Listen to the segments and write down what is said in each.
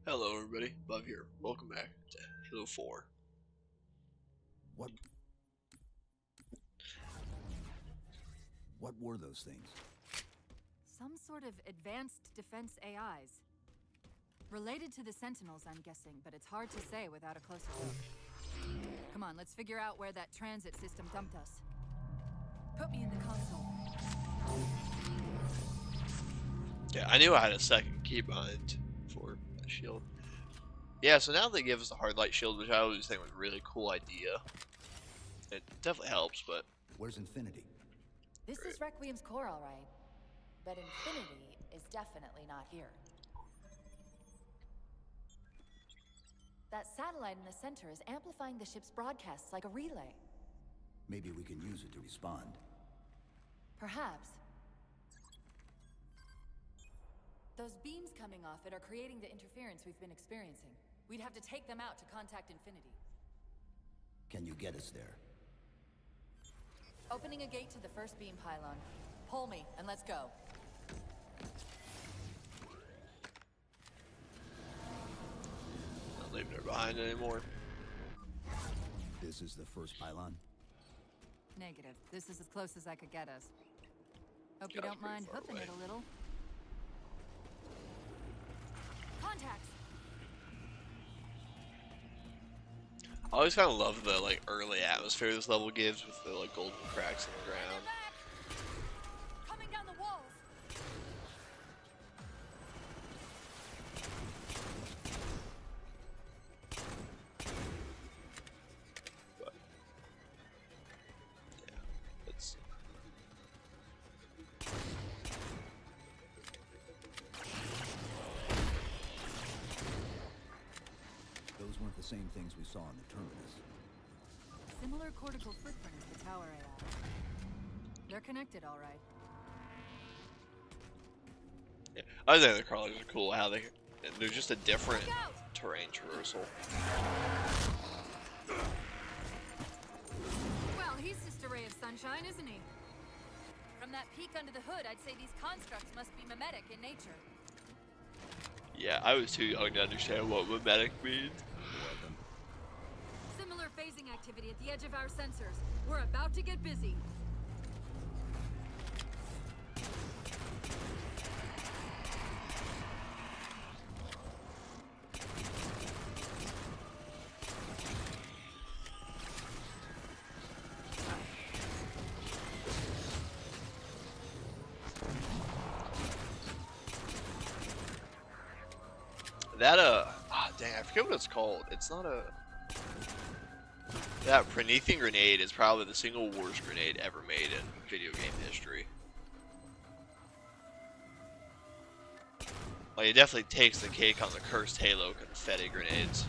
Hello everybody, Bob here. Welcome back to Halo 4. What were those things? Some sort of advanced defense AIs. Related to the Sentinels, I'm guessing, but it's hard to say without a closer look. Come on, let's figure out where that transit system dumped us. Put me in the console. Yeah, I knew I had a second keybind for a shield. Yeah, so now they give us a hard light shield, which I always think was a really cool idea. It definitely helps, but... Where's Infinity? This is Requiem's core, all right. But Infinity is definitely not here. That satellite in the center is amplifying the ship's broadcasts like a relay. Maybe we can use it to respond. Perhaps. Those beams coming off it are creating the interference we've been experiencing. We'd have to take them out to contact Infinity. Can you get us there? Opening a gate to the first beam pylon. Pull me, and let's go. Not leaving her behind anymore. This is the first pylon? Negative. This is as close as I could get us. Hope Yeah, you it's don't pretty mind far hoofing away. it a little. Contacts! I always kind of love the early atmosphere this level gives with the golden cracks in the ground. Coming down the walls! But yeah, it's Those weren't the same things we saw in the terminus. Similar cortical footprint as the tower AI. They're connected, all right. yeah. I think the crawlers are cool. How they're just a different terrain traversal. Well, he's just a ray of sunshine, isn't he? From that peek under the hood, I'd say these constructs must be mimetic in nature. Yeah, I was too young to understand what mimetic means. Welcome. Similar phasing activity at the edge of our sensors. We're about to get busy. That dang, I forget what it's called. It's not a. That Promethean grenade is probably the single worst grenade ever made in video game history. Like, it definitely takes the cake on the cursed Halo confetti grenades.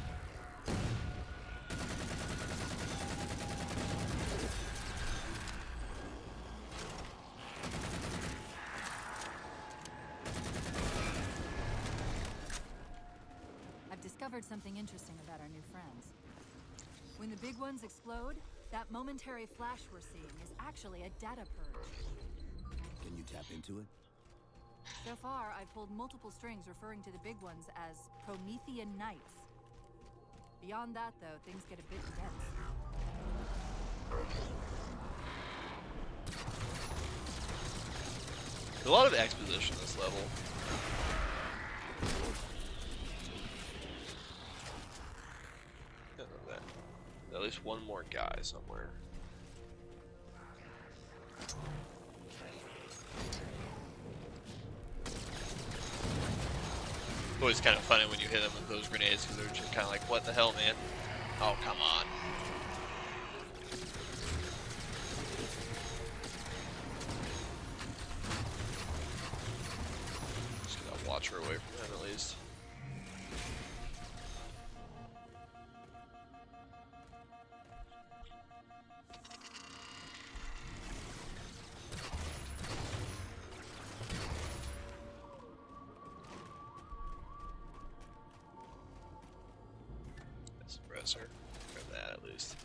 I've discovered something interesting about our new friends. When the big ones explode, that momentary flash we're seeing is actually a data purge. Can you tap into it? So far, I've pulled multiple strings referring to the big ones as Promethean Knights. Beyond that, though, things get a bit dense. There's a lot of exposition this level. At least one more guy somewhere. Always kind of funny when you hit them with those grenades because they're just kind of like, what the hell, man? Oh, come on. Just gotta watch her away from them at least. Suppressor, or that at least.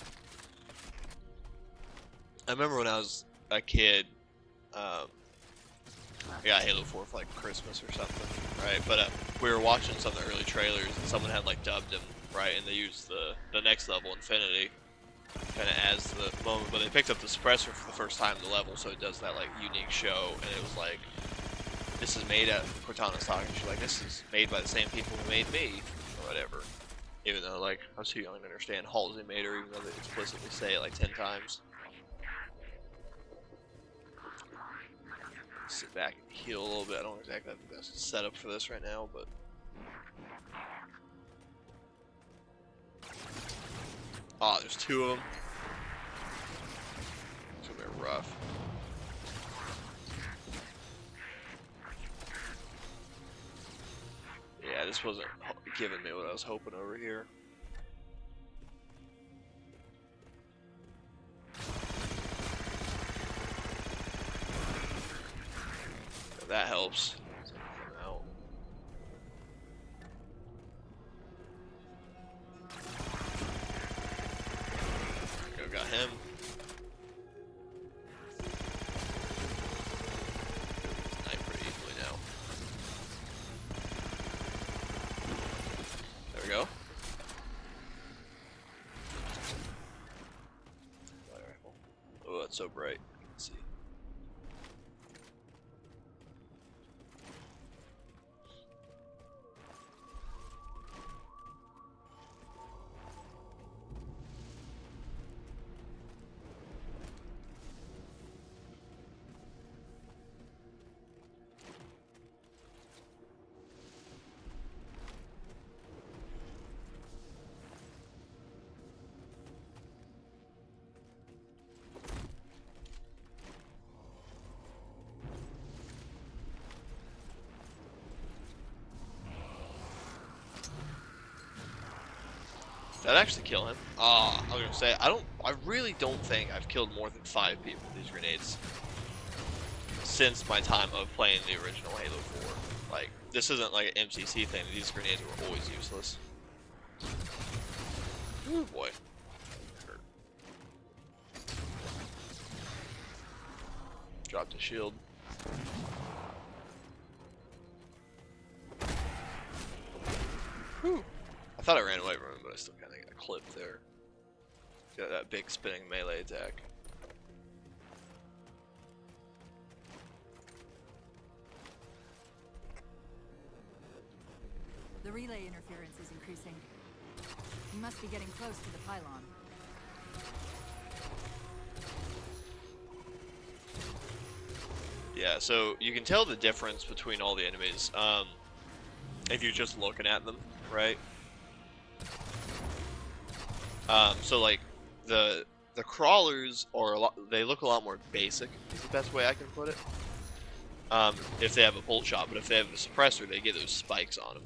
I remember when I was a kid, I got Halo 4 for like Christmas or something, right? But we were watching some of the early trailers and someone had like dubbed him, right, and they used the next level, Infinity, kind of as the moment, but they picked up the suppressor for the first time in the level, so it does that like unique show, and it was like, this is made at Cortana's talking, she's like, this is made by the same people who made me, or whatever. Even though, like, I was too young to understand Halsey made her, even though they explicitly say it like 10 times. Sit back and heal a little bit. I don't exactly have the best setup for this right now, but... Ah, there's two of them. It's gonna be rough. Yeah, this wasn't giving me what I was hoping over here. That helps. Out. There we go, got him. Snipe pretty easily now. There we go. Light rifle. Oh, that's so bright. Let's see. Did that actually kill him? Ah, I was gonna say, I really don't think I've killed more than 5 people with these grenades since my time of playing the original Halo 4. Like, this isn't like an MCC thing, these grenades were always useless. Ooh, boy. Hurt. Dropped a shield. Whew. I thought I ran away from him, but I still kind of got clipped there. Got that big spinning melee attack. The relay interference is increasing. You must be getting close to the pylon. Yeah, so you can tell the difference between all the enemies if you're just looking at them, right? So like the crawlers are they look a lot more basic, is the best way I can put it. If they have a bolt shot, but if they have the suppressor, they get those spikes on them.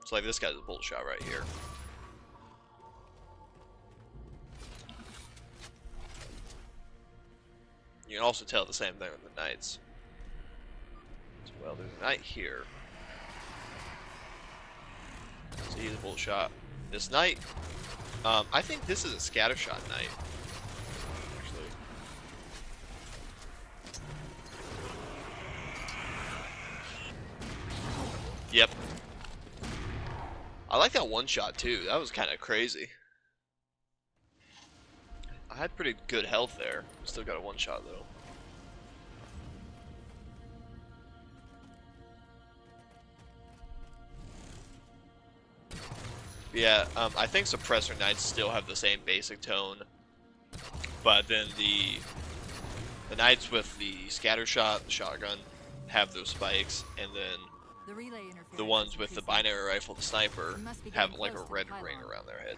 So like this guy's a bolt shot right here. You can also tell the same thing with the knights. As well, there's a knight here. So he's a bolt shot. This knight, I think this is a scattershot knight. Actually. Yep. I like that one shot too. That was kind of crazy. I had pretty good health there. Still got a one shot though. Yeah, I think suppressor knights still have the same basic tone, but then the knights with the scatter shot, the shotgun, have those spikes, and then The relay interference the is ones with the increasing. binary rifle, the sniper, You must be have getting like a close to the red pylon. ring around their head.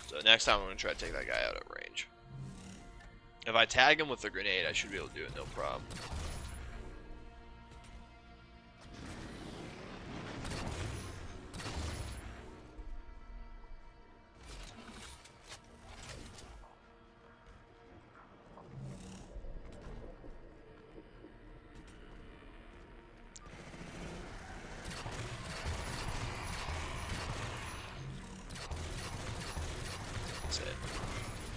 So next time I'm going to try to take that guy out at range. If I tag him with a grenade, I should be able to do it no problem.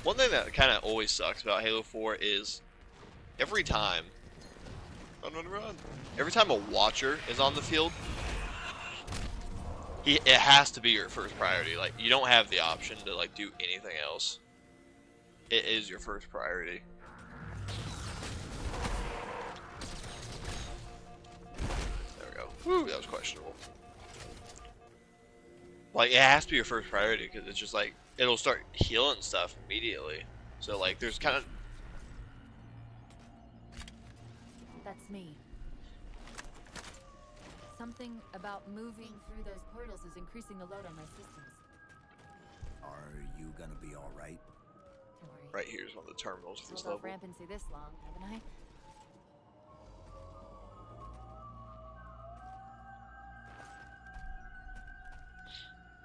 One thing that kind of always sucks about Halo 4 is every time, run. Every time a watcher is on the field, it has to be your first priority. Like, you don't have the option to like do anything else. It is your first priority. There we go. Woo, that was questionable. Like, it has to be your first priority because it's just like it'll start healing stuff immediately. So like, there's kind of That's me. Something about moving through those portals is increasing the load on my systems. Are you gonna be all right? Don't worry. right here is one of the terminals for this Held off level. rampancy this long, haven't I?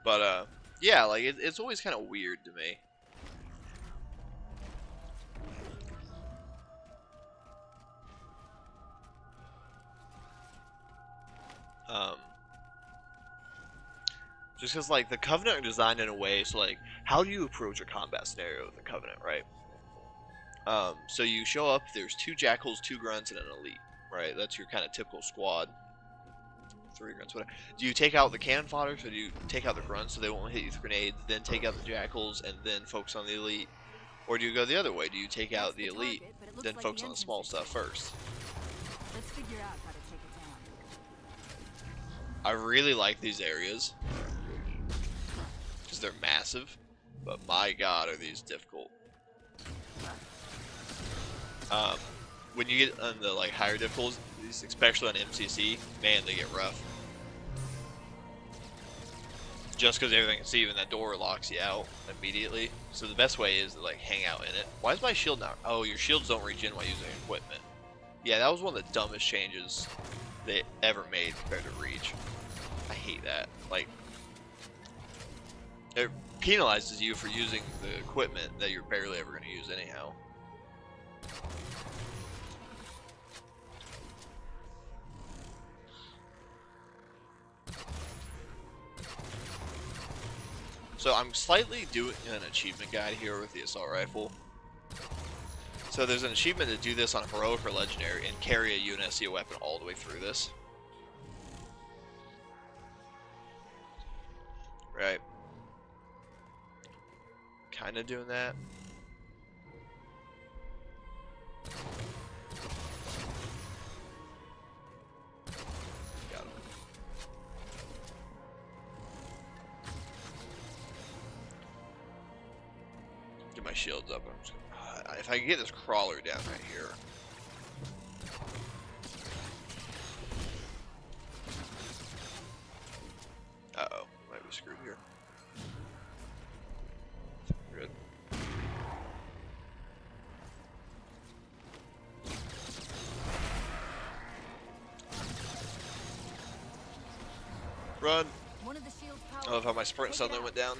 But yeah, like it's always kind of weird to me. Just because like the Covenant are designed in a way, so like how do you approach a combat scenario with the Covenant, right? So you show up, there's 2 Jackals, 2 Grunts, and an Elite, right? That's your kind of typical squad. 3 Grunts, whatever. Do you take out the cannon fodder, so do you take out the Grunts so they won't hit you with grenades, then take out the Jackals, and then focus on the Elite? Or do you go the other way? Do you take out the Elite, target, but it looks then like focus the on the entrance small is stuff safe. first? Let's figure out how to take it down. I really like these areas because they're massive, but my god are these difficult. When you get on the like higher difficulties, especially on MCC, man, they get rough. Just because everything, see, even that door locks you out immediately. So the best way is to like hang out in it. Why is my shield not? Oh, your shields don't regen while using equipment. Yeah, that was one of the dumbest changes they ever made compared to Reach. I hate that. Like, it penalizes you for using the equipment that you're barely ever going to use anyhow. So I'm slightly doing an achievement guide here with the assault rifle. So there's an achievement to do this on heroic or legendary and carry a UNSC weapon all the way through this. Right. Kind of doing that. Got him. Get my shields up. I'm just, if I can get this crawler down right here. Uh-oh, might be screwed here. Good. Run! One of the shield's I love how my sprint Take it suddenly out. went down.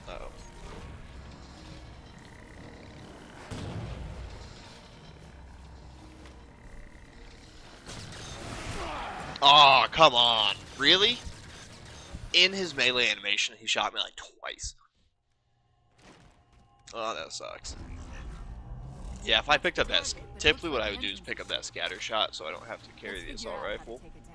Uh-oh. Oh, come on. Really? In his melee animation, he shot me like twice. Oh, that sucks. Yeah, if I picked up that... Typically what I would do is pick up that scatter shot so I don't have to carry the assault rifle. Take it down.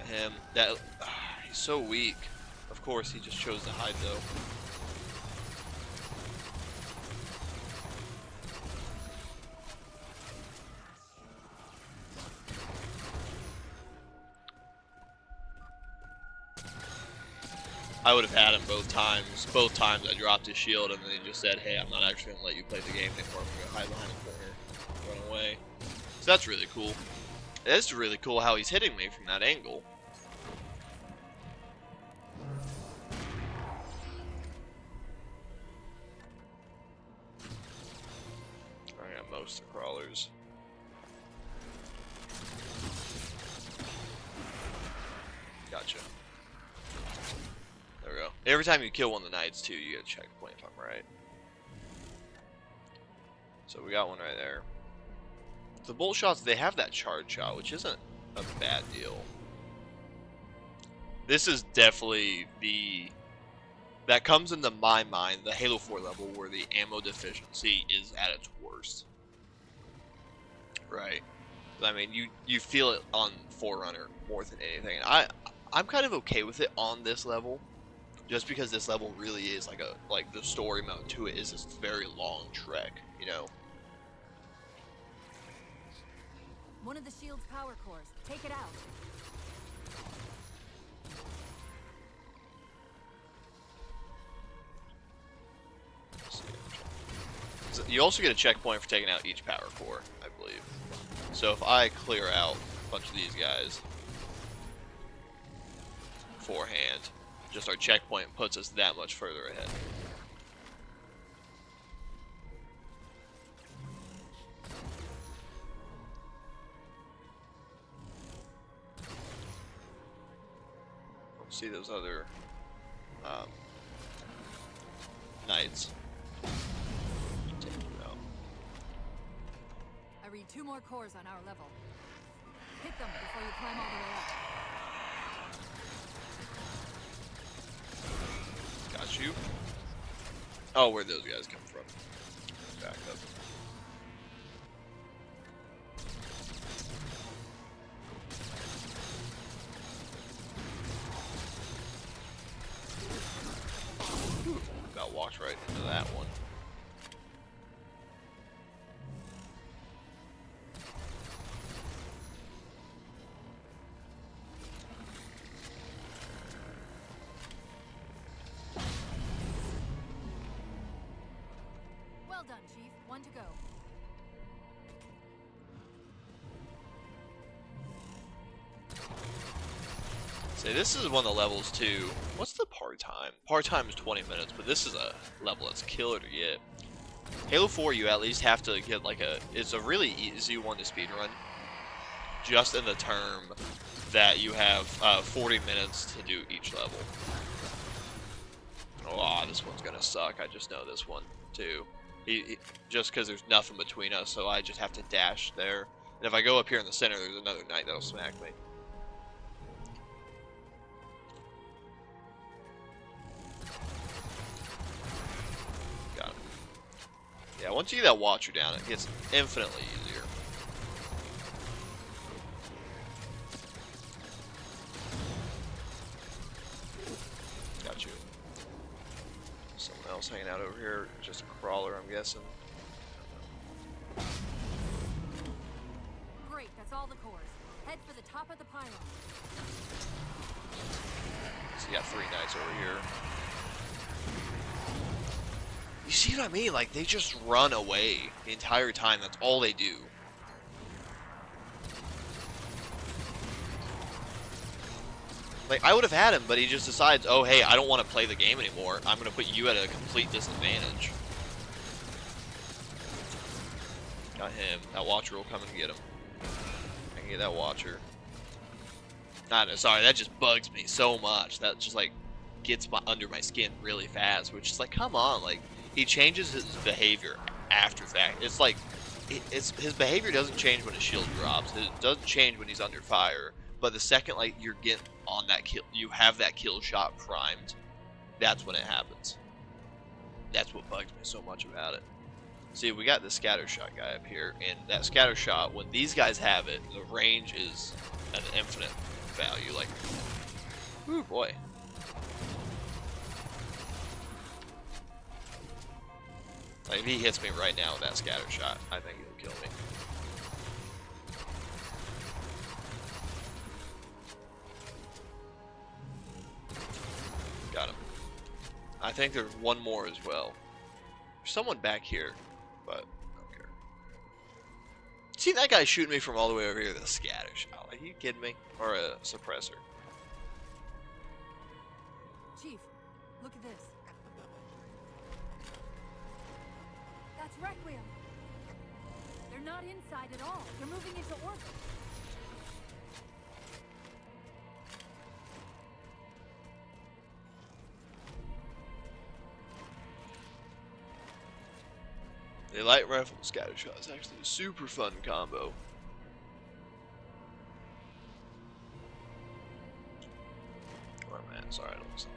Him, that... he's so weak. Of course, he just chose to hide though. I would have had him both times. Both times I dropped his shield and then he just said, hey, I'm not actually going to let you play the game anymore. I'm going to hide behind the corner, run away. So that's really cool. It's really cool how he's hitting me from that angle. most of the crawlers. Gotcha. There we go. Every time you kill one of the knights too, you get a checkpoint if I'm right. So we got one right there. The bolt shots, they have that charge shot, which isn't a bad deal. This is definitely that comes into my mind, the Halo 4 level where the ammo deficiency is at its worst. Right. I mean, you feel it on Forerunner more than anything. And I'm kind of okay with it on this level, just because this level really is like the story mode to it is this very long trek, you know. One of the shield's power cores. Take it out. So you also get a checkpoint for taking out each power core, I believe. So if I clear out a bunch of these guys beforehand, just our checkpoint puts us that much further ahead. See those other knights. Take them out. I read 2 more cores on our level. Hit them before you climb all the way up. Got you. Oh, where'd those guys come from? Back up. About walked right into that one. Well done, Chief. 1 to go. See, this is one of the levels too. What's the part time? Part time is 20 minutes, but this is a level that's killer to get. Halo 4, you at least have to get like it's a really easy one to speedrun. Just in the term that you have 40 minutes to do each level. Oh, this one's gonna suck. I just know this one too. Just because there's nothing between us, so I just have to dash there. And if I go up here in the center, there's another knight that'll smack me. Got it. Yeah, once you get that Watcher down, it gets infinitely easier. Got you. Someone else hanging out over here, just a crawler, I'm guessing. Great, that's all the cores. Head for the top of the pylon. So you got 3 knights over here. You see what I mean? Like, they just run away the entire time. That's all they do. Like, I would have had him, but he just decides, oh, hey, I don't want to play the game anymore. I'm going to put you at a complete disadvantage. Got him. That Watcher will come and get him. I can get that Watcher. Sorry, that just bugs me so much. That just, like, gets under my skin really fast, which is like, come on, like, he changes his behavior after fact. It's like, his behavior doesn't change when his shield drops. It doesn't change when he's under fire. But the second, like, you're getting on that kill, you have that kill shot primed, that's when it happens. That's what bugs me so much about it. See, we got the scatter shot guy up here, and that scatter shot, when these guys have it, the range is an infinite value. Like, ooh boy. Like, if he hits me right now with that scatter shot, I think he'll kill me. Got him. I think there's one more as well. There's someone back here, but I don't care. See that guy shooting me from all the way over here with a scatter shot? Like, are you kidding me? Or a suppressor? Chief, look at this. That's Requiem. They're not inside at all. They're moving into orbit. The light rifle and scatter shot is actually a super fun combo. Oh man, sorry, I don't listen.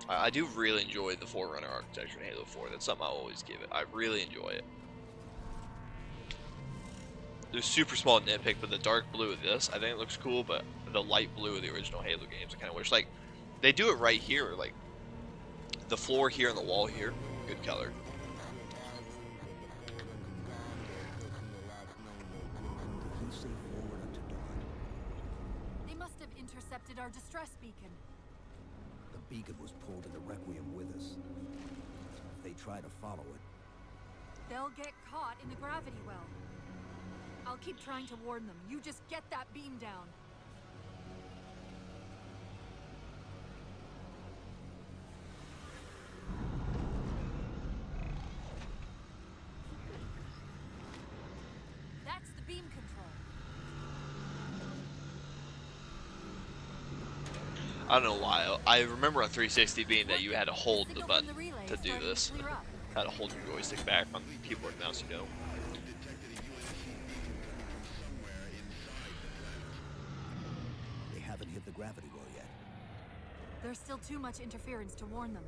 I do really enjoy the Forerunner architecture in Halo 4. That's something I'll always give it. I really enjoy it. There's super small nitpick, but the dark blue of this, I think it looks cool, but the light blue of the original Halo games, I kind of wish, like, they do it right here, like, the floor here and the wall here, good color. Did he say forward unto dawn? They must have intercepted our distress beacon. The beacon was pulled into Requiem with us. If they try to follow it, They'll get caught in the gravity well. I'll keep trying to warn them. You just get that beam down. That's the beam control. I don't know why. I remember on 360 being that you had to hold the Signal button from the relay to is do starting this. clear up. Had to hold your joystick back on the keyboard and mouse, you know. they haven't hit the gravity well yet. There's still too much interference to warn them.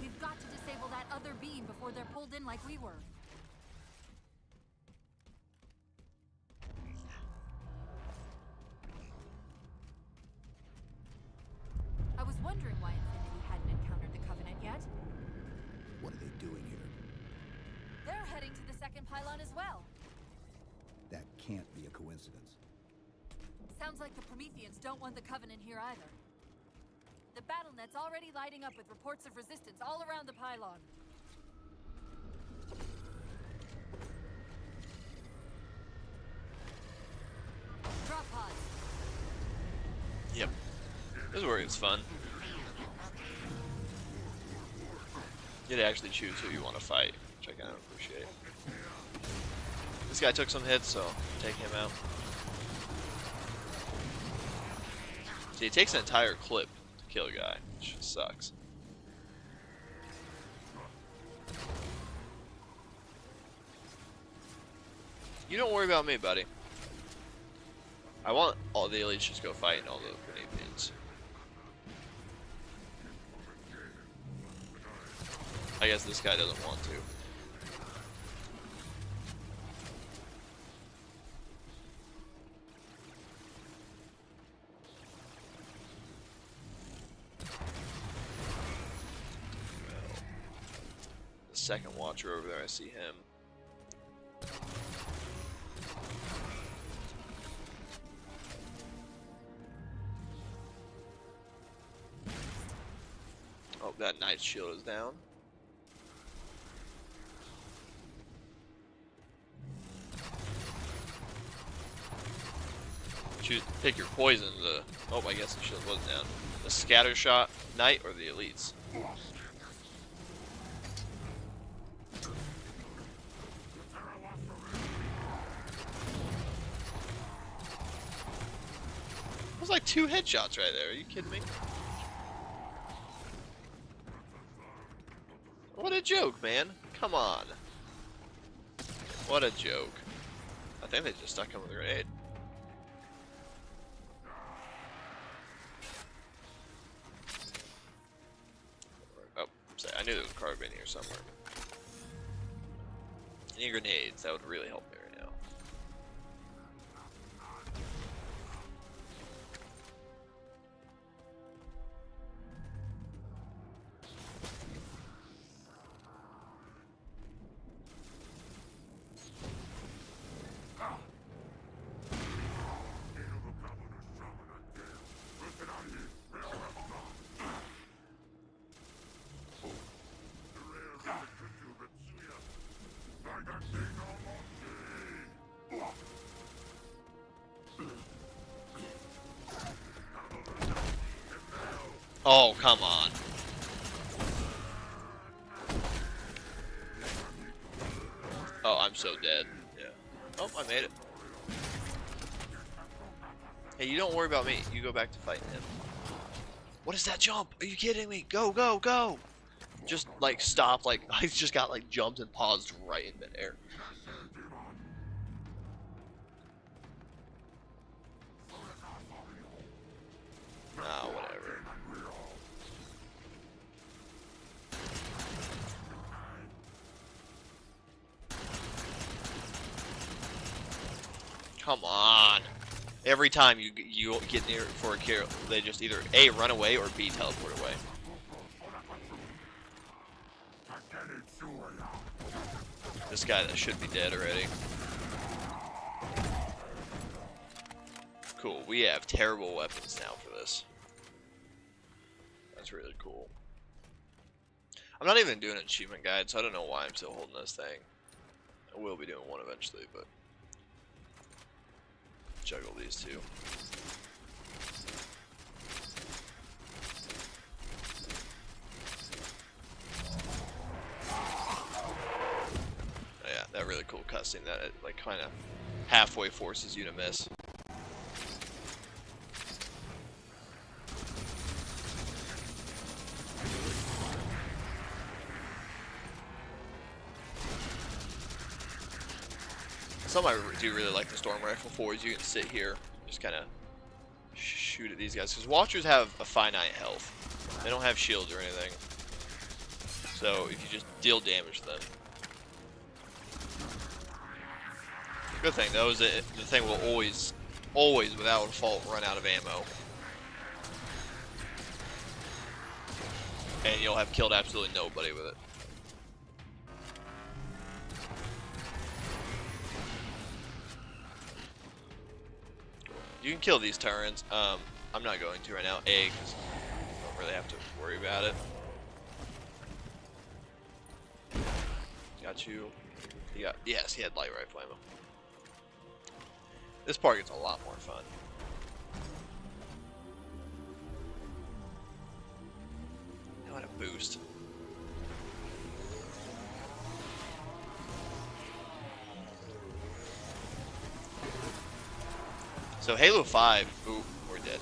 We've got to disable that other beam before they're pulled in like we were. I was wondering why Infinity hadn't encountered the Covenant yet. What are they doing here? They're heading to the second pylon as well. That can't be a coincidence. Sounds like the Prometheans don't want the Covenant here either. The BattleNet's already lighting up with reports of resistance all around the pylon. Drop pods. Yep. This is where it's fun. You get to actually choose who you want to fight, which I kind of appreciate. This guy took some hits, so take him out. See, it takes an entire clip to kill a guy, which sucks. You don't worry about me, buddy. I want all the elites just go fight and all the grenade pins. I guess this guy doesn't want to. Well, the second watcher over there, I see him. Oh, that knight's shield is down. Choose, pick your poison. Oh, I guess the shield was down. The scatter shot knight or the elites. That was like 2 headshots right there. Are you kidding me? What a joke, man. Come on. What a joke. I think they just stuck him with a grenade. Oh, sorry. I knew there was a carbine here somewhere. Any grenades, that would really help me right now. Oh, come on. Oh, I'm I'm so dead. Yeah. Oh, I made it. Hey, you don't worry about me. You go back to fighting him. What is that jump? Are you kidding me? Go, go, go! Just, like, stop. Like, I just got, like, jumped and paused right in midair. Ah, whatever. Come on. Every time you get near for a kill, they just either A, run away, or B, teleport away. This guy that should be dead already. Cool, we have terrible weapons now for this. That's really cool. I'm not even doing an achievement guide, so I don't know why I'm still holding this thing. I will be doing one eventually, but juggle these two. Oh, yeah, that really cool cutscene that it like kind of halfway forces you to miss. Something I do really like the Storm Rifle for is you can sit here, just kind of shoot at these guys. Because Watchers have a finite health. They don't have shields or anything. So if you just deal damage to them. The good thing though is that the thing will always, without a fault, run out of ammo. And you'll have killed absolutely nobody with it. You can kill these Terrans. I'm not going to right now. A, because I don't really have to worry about it. Got you. He got, yes, he had light rifle ammo. This part gets a lot more fun. Now what a boost. So Halo 5, ooh, we're dead.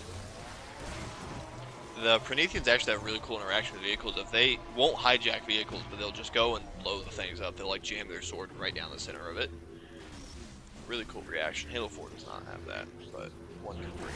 The Prometheans actually have really cool interaction with vehicles. If they won't hijack vehicles, but they'll just go and blow the things up. They'll like jam their sword right down the center of it. Really cool reaction. Halo 4 does not have that, but 1 can bring.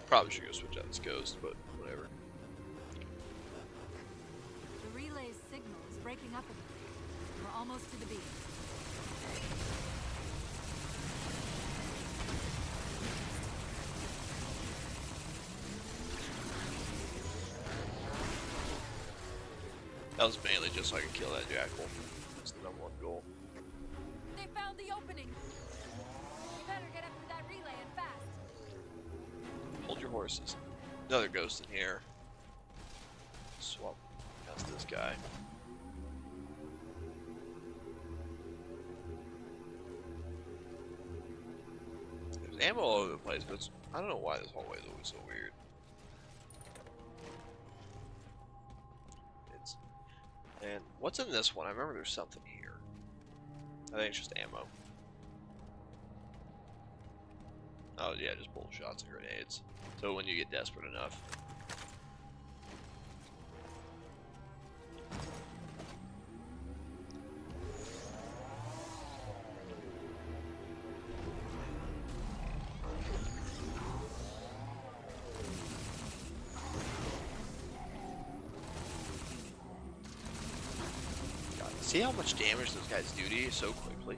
Probably should go switch out this ghost, but whatever. The relay's signal is breaking up a bit. We're almost to the beam. That was mainly just so I could kill that jackal. That's the #1 goal. They found the opening. We better get up to that relay and fast. Hold your horses. Another ghost in here. Swap. That's this guy. There's ammo all over the place, but I don't know why this hallway is always so weird. And what's in this one? I remember there's something here. I think it's just ammo. Oh yeah, just bull shots and grenades. So when you get desperate enough. God, see how much damage those guys do to you so quickly?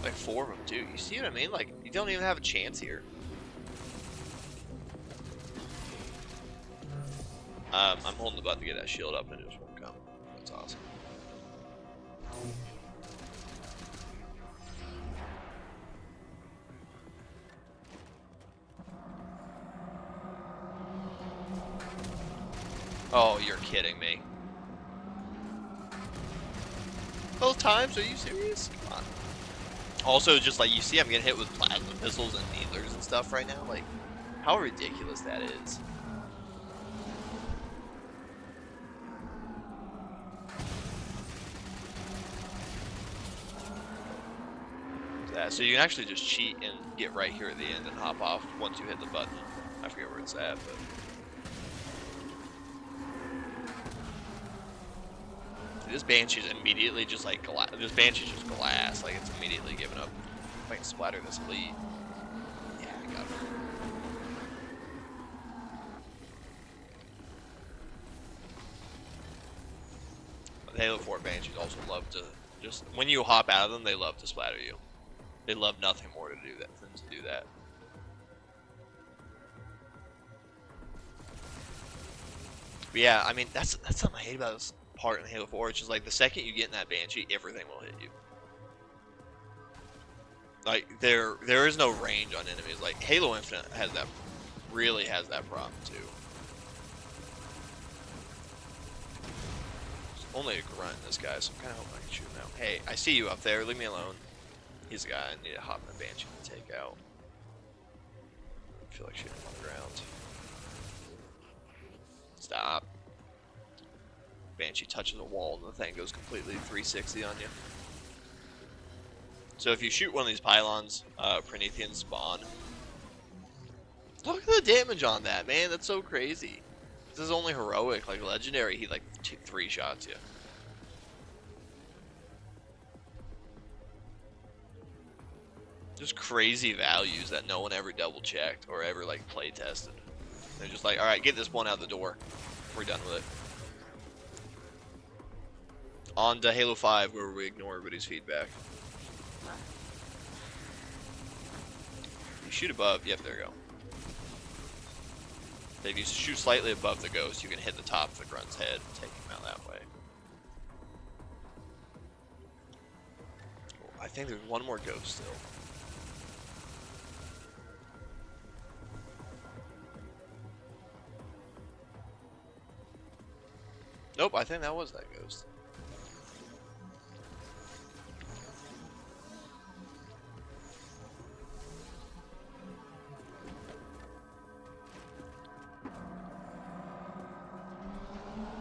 Like 4 of them too. You see what I mean? Like, you don't even have a chance here. I'm holding the button to get that shield up and it just won't come. That's awesome. Oh, you're kidding me. Both times? Are you serious? Come on. Also, just like you see, I'm getting hit with plasma pistols and needlers and stuff right now. Like, how ridiculous that is. So you can actually just cheat and get right here at the end and hop off once you hit the button. I forget where it's at, but this Banshee's immediately just like glass. This Banshee's just glass. Like it's immediately giving up. If I can splatter this elite. Yeah, I got it. But the Halo 4 Banshees also love to just when you hop out of them, they love to splatter you. They love nothing more to do that than to do that. But yeah, I mean that's something I hate about this part in Halo 4. It's just like the second you get in that Banshee, everything will hit you. Like there is no range on enemies. Like Halo Infinite has that, really has that problem too. There's only a grunt in this guy, so I'm kind of hoping I can shoot him out. Hey, I see you up there. Leave me alone. He's the guy I need to hop in the Banshee to take out. I feel like shooting him on the ground. Stop. Banshee touches a wall and the thing goes completely 360 on you. So if you shoot one of these pylons, Prometheans spawn. Look at the damage on that, man. That's so crazy. This is only heroic. Like legendary, he like 3 shots you. Just crazy values that no one ever double checked or ever like play tested. They're just like, all right, get this one out the door. We're done with it. On to Halo 5, where we ignore everybody's feedback. You shoot above. Yep, there you go. If you shoot slightly above the ghost, you can hit the top of the grunt's head and take him out that way. Oh, I think there's one more ghost still. Nope, I think that was that ghost.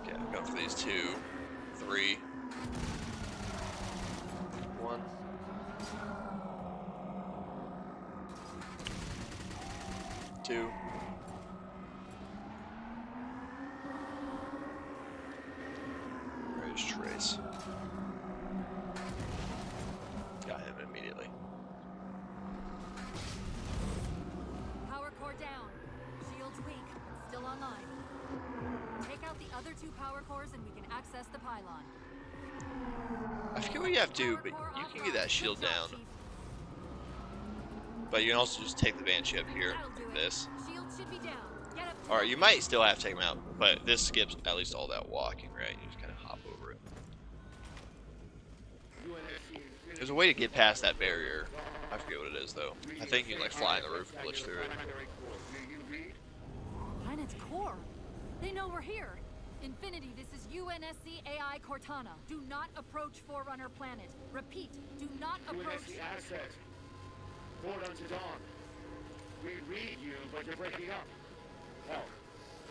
Okay, I'm going for these 2, 3, 1. Two. There's Trace. Got him immediately. Power core down. Shield's weak, but still online. Take out the other 2 power cores and we can access the pylon. I forget what you have to do, but you can get that shield down. But you can also just take the Banshee up here, like this. Shield should be down. Get up. Alright, you might still have to take him out, but this skips at least all that walking, right? You just kind of hop over it. There's a way to get past that barrier. I forget what it is, though. I think you can, like, fly in the roof and glitch through it. Planet's core. They know we're here. Infinity, this is UNSC AI Cortana. Do not approach Forerunner planet. Repeat, do not approach. UNSC asset. Port unto dawn. We read you, but you're breaking up. Hell,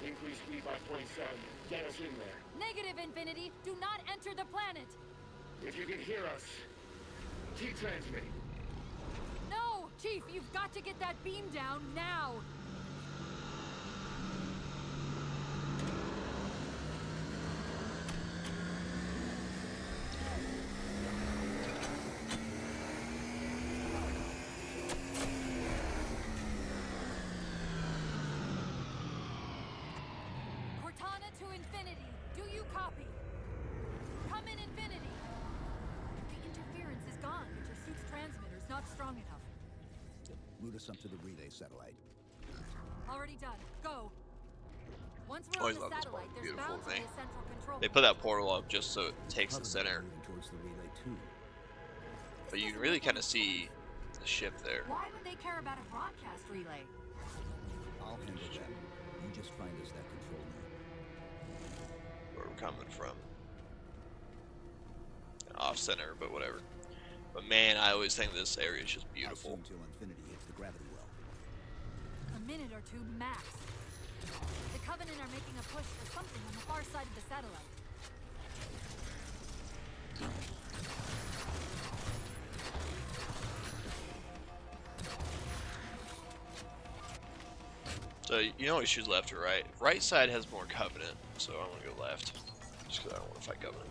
increase speed by 27. Get us in there. Negative, Infinity. Do not enter the planet. If you can hear us, keep transmitting. No, Chief, you've got to get that beam down now. Cortana to Infinity. Do you copy? Come in, Infinity. The interference is gone, but your suit's transmitter's not strong enough. Route us up to the relay satellite. Already done. Go. Once we're Always on the loved this satellite, part. there's Beautiful bound to to be me. a central control They point. put that portal up just so it takes the Others are center, moving towards the relay too. but you can really kind of see the ship there. Why would they care about a broadcast relay? I'll handle that. You just find us that control node. Where we're coming from. Off center, but whatever. But man, I always think this area is just How beautiful. soon till Infinity hits the gravity well? A minute or two max. The Covenant are making a push for something on the far side of the satellite. So you always choose left or right. Right side has more Covenant, so I want to go left. Just because I don't want to fight Covenant.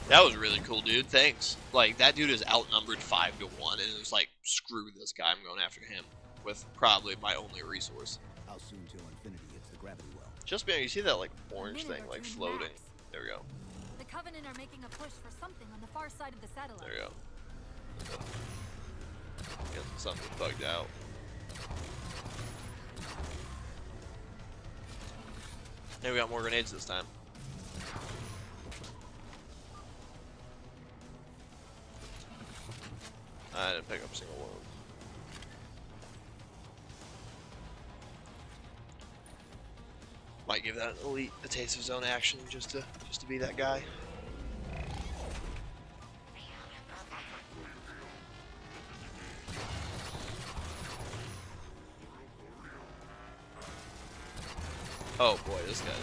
That was really cool, dude. Thanks. Like, that dude is outnumbered 5-1, and it was like, screw this guy, I'm going after him. With probably my only resource. How soon till Infinity hits the gravity well? Just man, you see that like orange minute thing or like two floating? max. There we go. The Covenant are making a push for something on the far side of the satellite. There we go. Guess something's bugged out. Hey, we got more grenades this time. I didn't pick up a single one. Might give that elite a taste of his own action just to be that guy. Oh boy, this guy's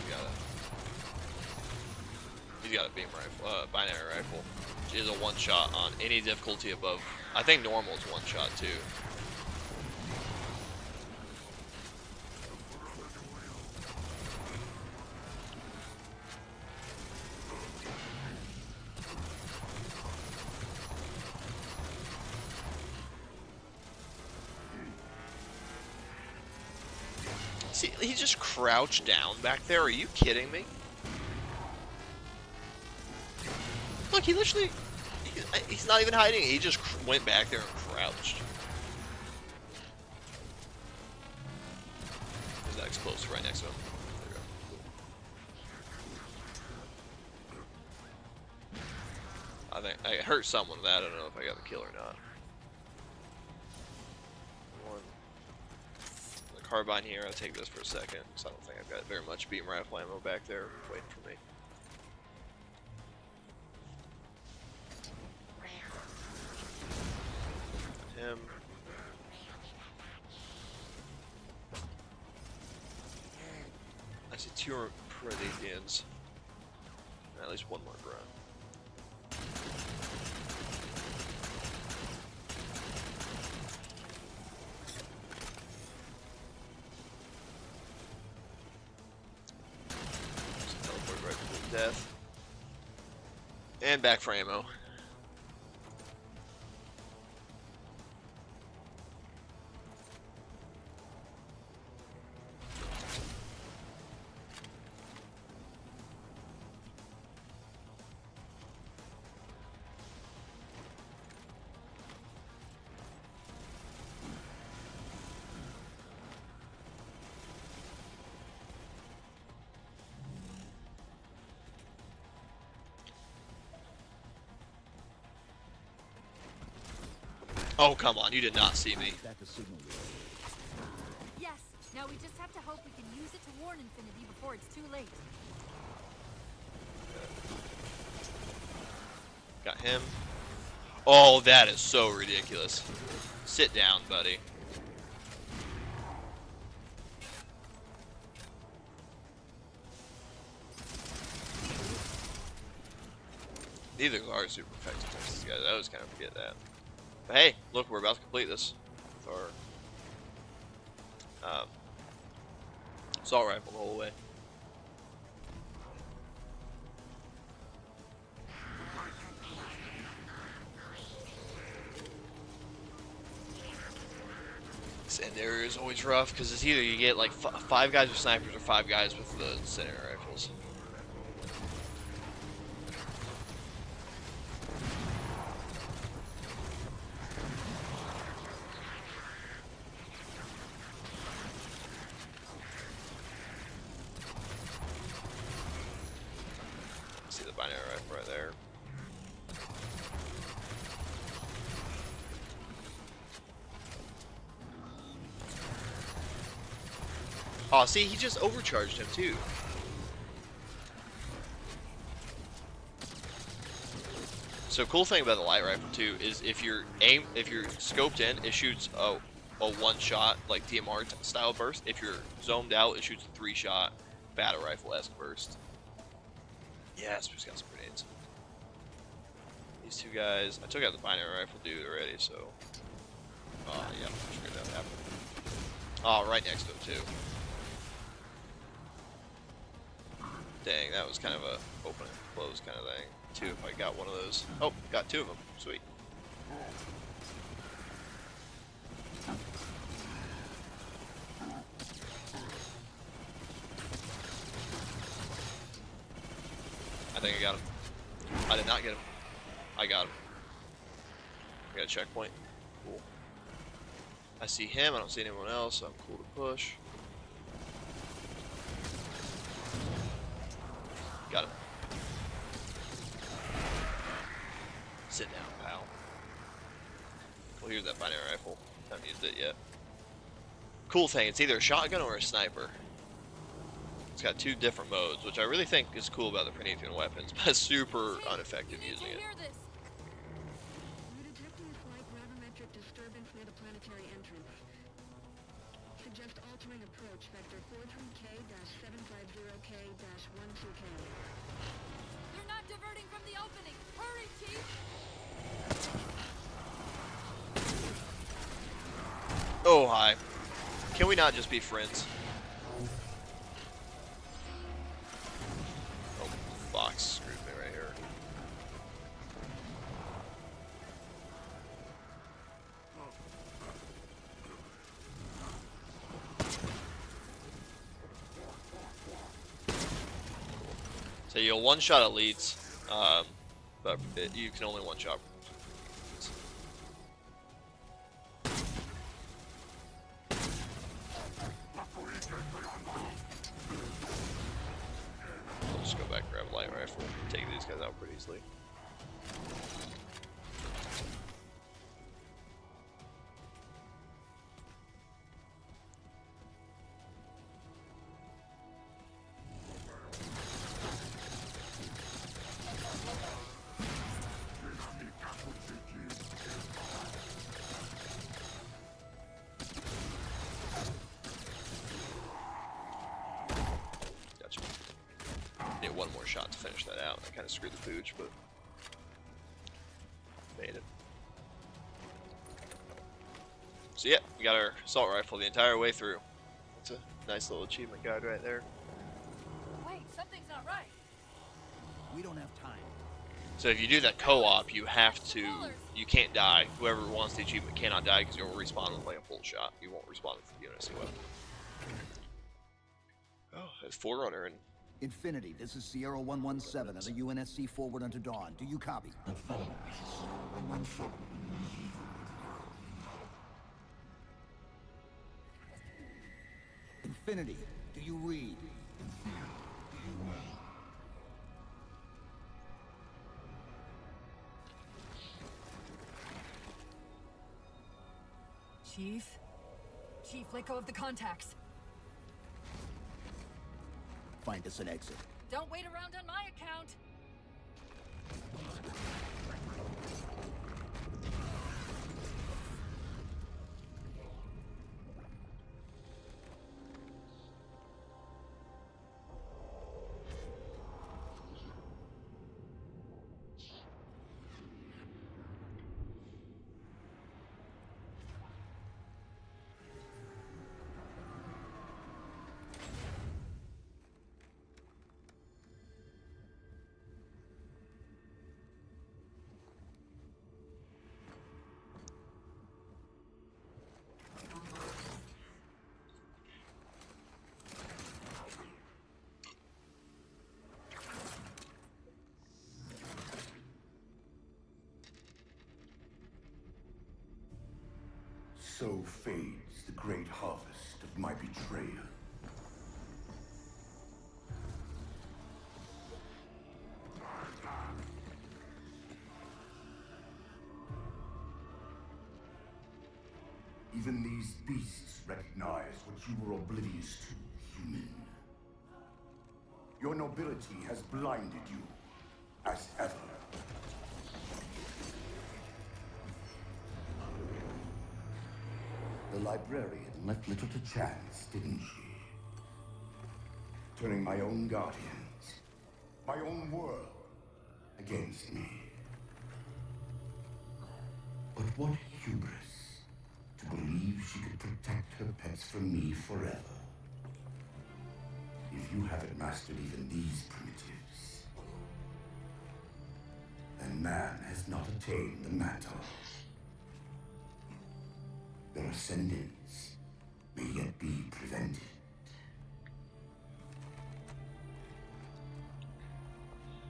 got a beam rifle, binary rifle. Which is a one shot on any difficulty above. I think normal is one shot too. See, he just crouched down back there. Are you kidding me? Look, he literally, he's not even hiding. He just went back there and crouched. There's that explosive right next to him. There we go. I think I hurt someone with that. I don't know if I got the kill or not. The carbine here. I'll take this for a second, because I don't think I've got very much beam rifle ammo back there waiting for me. Him. I see 2 Prenadians. At least one more grunt. Just teleport right to death. And back for ammo. Oh, come on, you did not see me. Is that the signal relay? Yes. Now we just have to hope we can use it to warn Infinity before it's too late. Got him. Oh, that is so ridiculous. Sit down, buddy. Neither are super effective against these guys. I always kind of forget that. But hey, look, we're about to complete this with our assault rifle the whole way. This end area is always rough because it's either you get like 5 guys with snipers or 5 guys with the center rifles. Oh, see, he just overcharged him too. So cool thing about the light rifle too is if you're scoped in, it shoots a one-shot like DMR style burst. If you're zomed out, it shoots a 3-shot battle rifle-esque burst. Yes, we've got some grenades. These two guys, I took out the binary rifle dude already, so. Oh yeah, I figured that would happen. Oh, right next to him too. Dang, that was kind of a open and close kind of thing. Too, if I got one of those. Oh, got 2 of them. Sweet. I think I got him. I did not get him. I got him. I got a checkpoint. Cool. I see him. I don't see anyone else, so I'm cool to push. Got him. Sit down, pal. Well, here's that binary rifle. Haven't used it yet. Cool thing, it's either a shotgun or a sniper. It's got 2 different modes, which I really think is cool about the Promethean weapons, but it's super ineffective using it. We're detecting a slight gravimetric disturbance near the planetary entrance. Suggest altering approach vector 43K-750K-12K. They're not diverting from the opening. Hurry, Chief! Oh, hi. Can we not just be friends? Oh, box screwed me right here. So you'll one-shot elites, but you can only one-shot. I'll just go back and grab a light rifle and take these guys out pretty easily. Gotcha. Need one more shot to finish that out. I kind of screwed the pooch, but made it. So yeah, we got our assault rifle the entire way through. That's a nice little achievement guide right there. Wait, something's not right. We don't have time. So if you do that co-op, you can't die. Whoever wants the achievement cannot die because you'll respawn with like a full shot. You won't respawn with the UNSC weapon. Oh, there's Forerunner and Infinity, this is Sierra 117 of the UNSC forward unto dawn. Do you copy? Infinity, do you read? Chief? Chief, let go of the contacts. Find us an exit. Don't wait around on my account. So fades the great harvest of my betrayal. Even these beasts recognize what you were oblivious to. human. Your nobility has blinded you, as ever. The librarian left little to chance, didn't she? Turning my own guardians, my own world, against me. But what hubris to believe she could protect her pets from me forever. If you haven't mastered even these primitives, then man has not attained the mantle. Their ascendance may yet be prevented.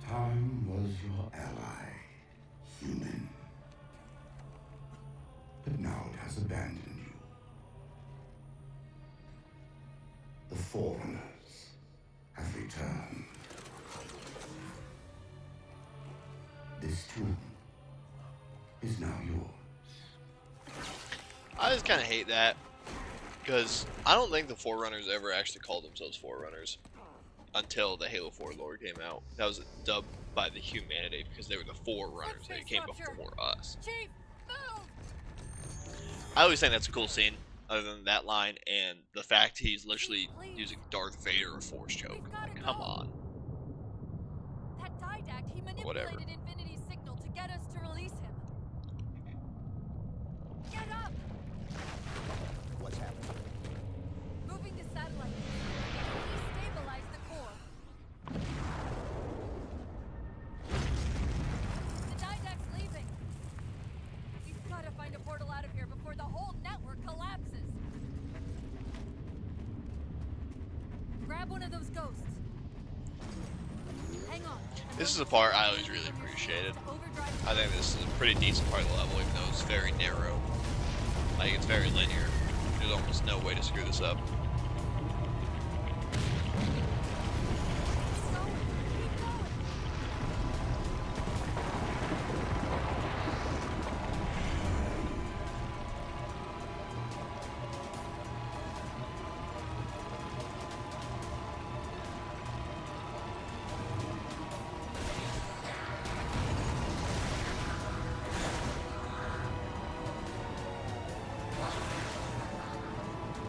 Time was your ally, human. But now it has abandoned you. The Forerunners have returned. This tomb is now yours. I just kind of hate that, because I don't think the Forerunners ever actually called themselves Forerunners until the Halo 4 lore came out. That was dubbed by the humanity because they were the Forerunners. They came before us. Chief, move! I always think that's a cool scene, other than that line and the fact he's literally using Darth Vader or Force choke. Like, come on. That Didact, he Whatever. manipulated Infinity's signal to get us to release him. Get up! What's happening? Moving the satellite. Destabilize the core. The Didact's leaving. We've got to find a portal out of here before the whole network collapses. Grab one of those ghosts. Hang on. This is a part I always really appreciated. I think this is a pretty decent part of the level, even though it's very narrow. Like, it's very linear. There's almost no way to screw this up.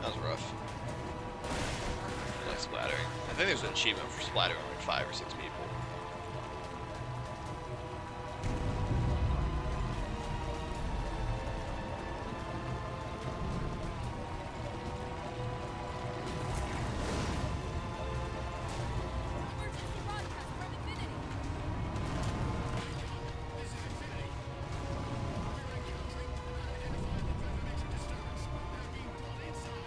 That was rough. Like splattering. I think there's an achievement for splattering like 5 or 6 people. Emergency broadcast from Infinity. This is Infinity. We're encountering unidentified information disturbance. They're being brought inside.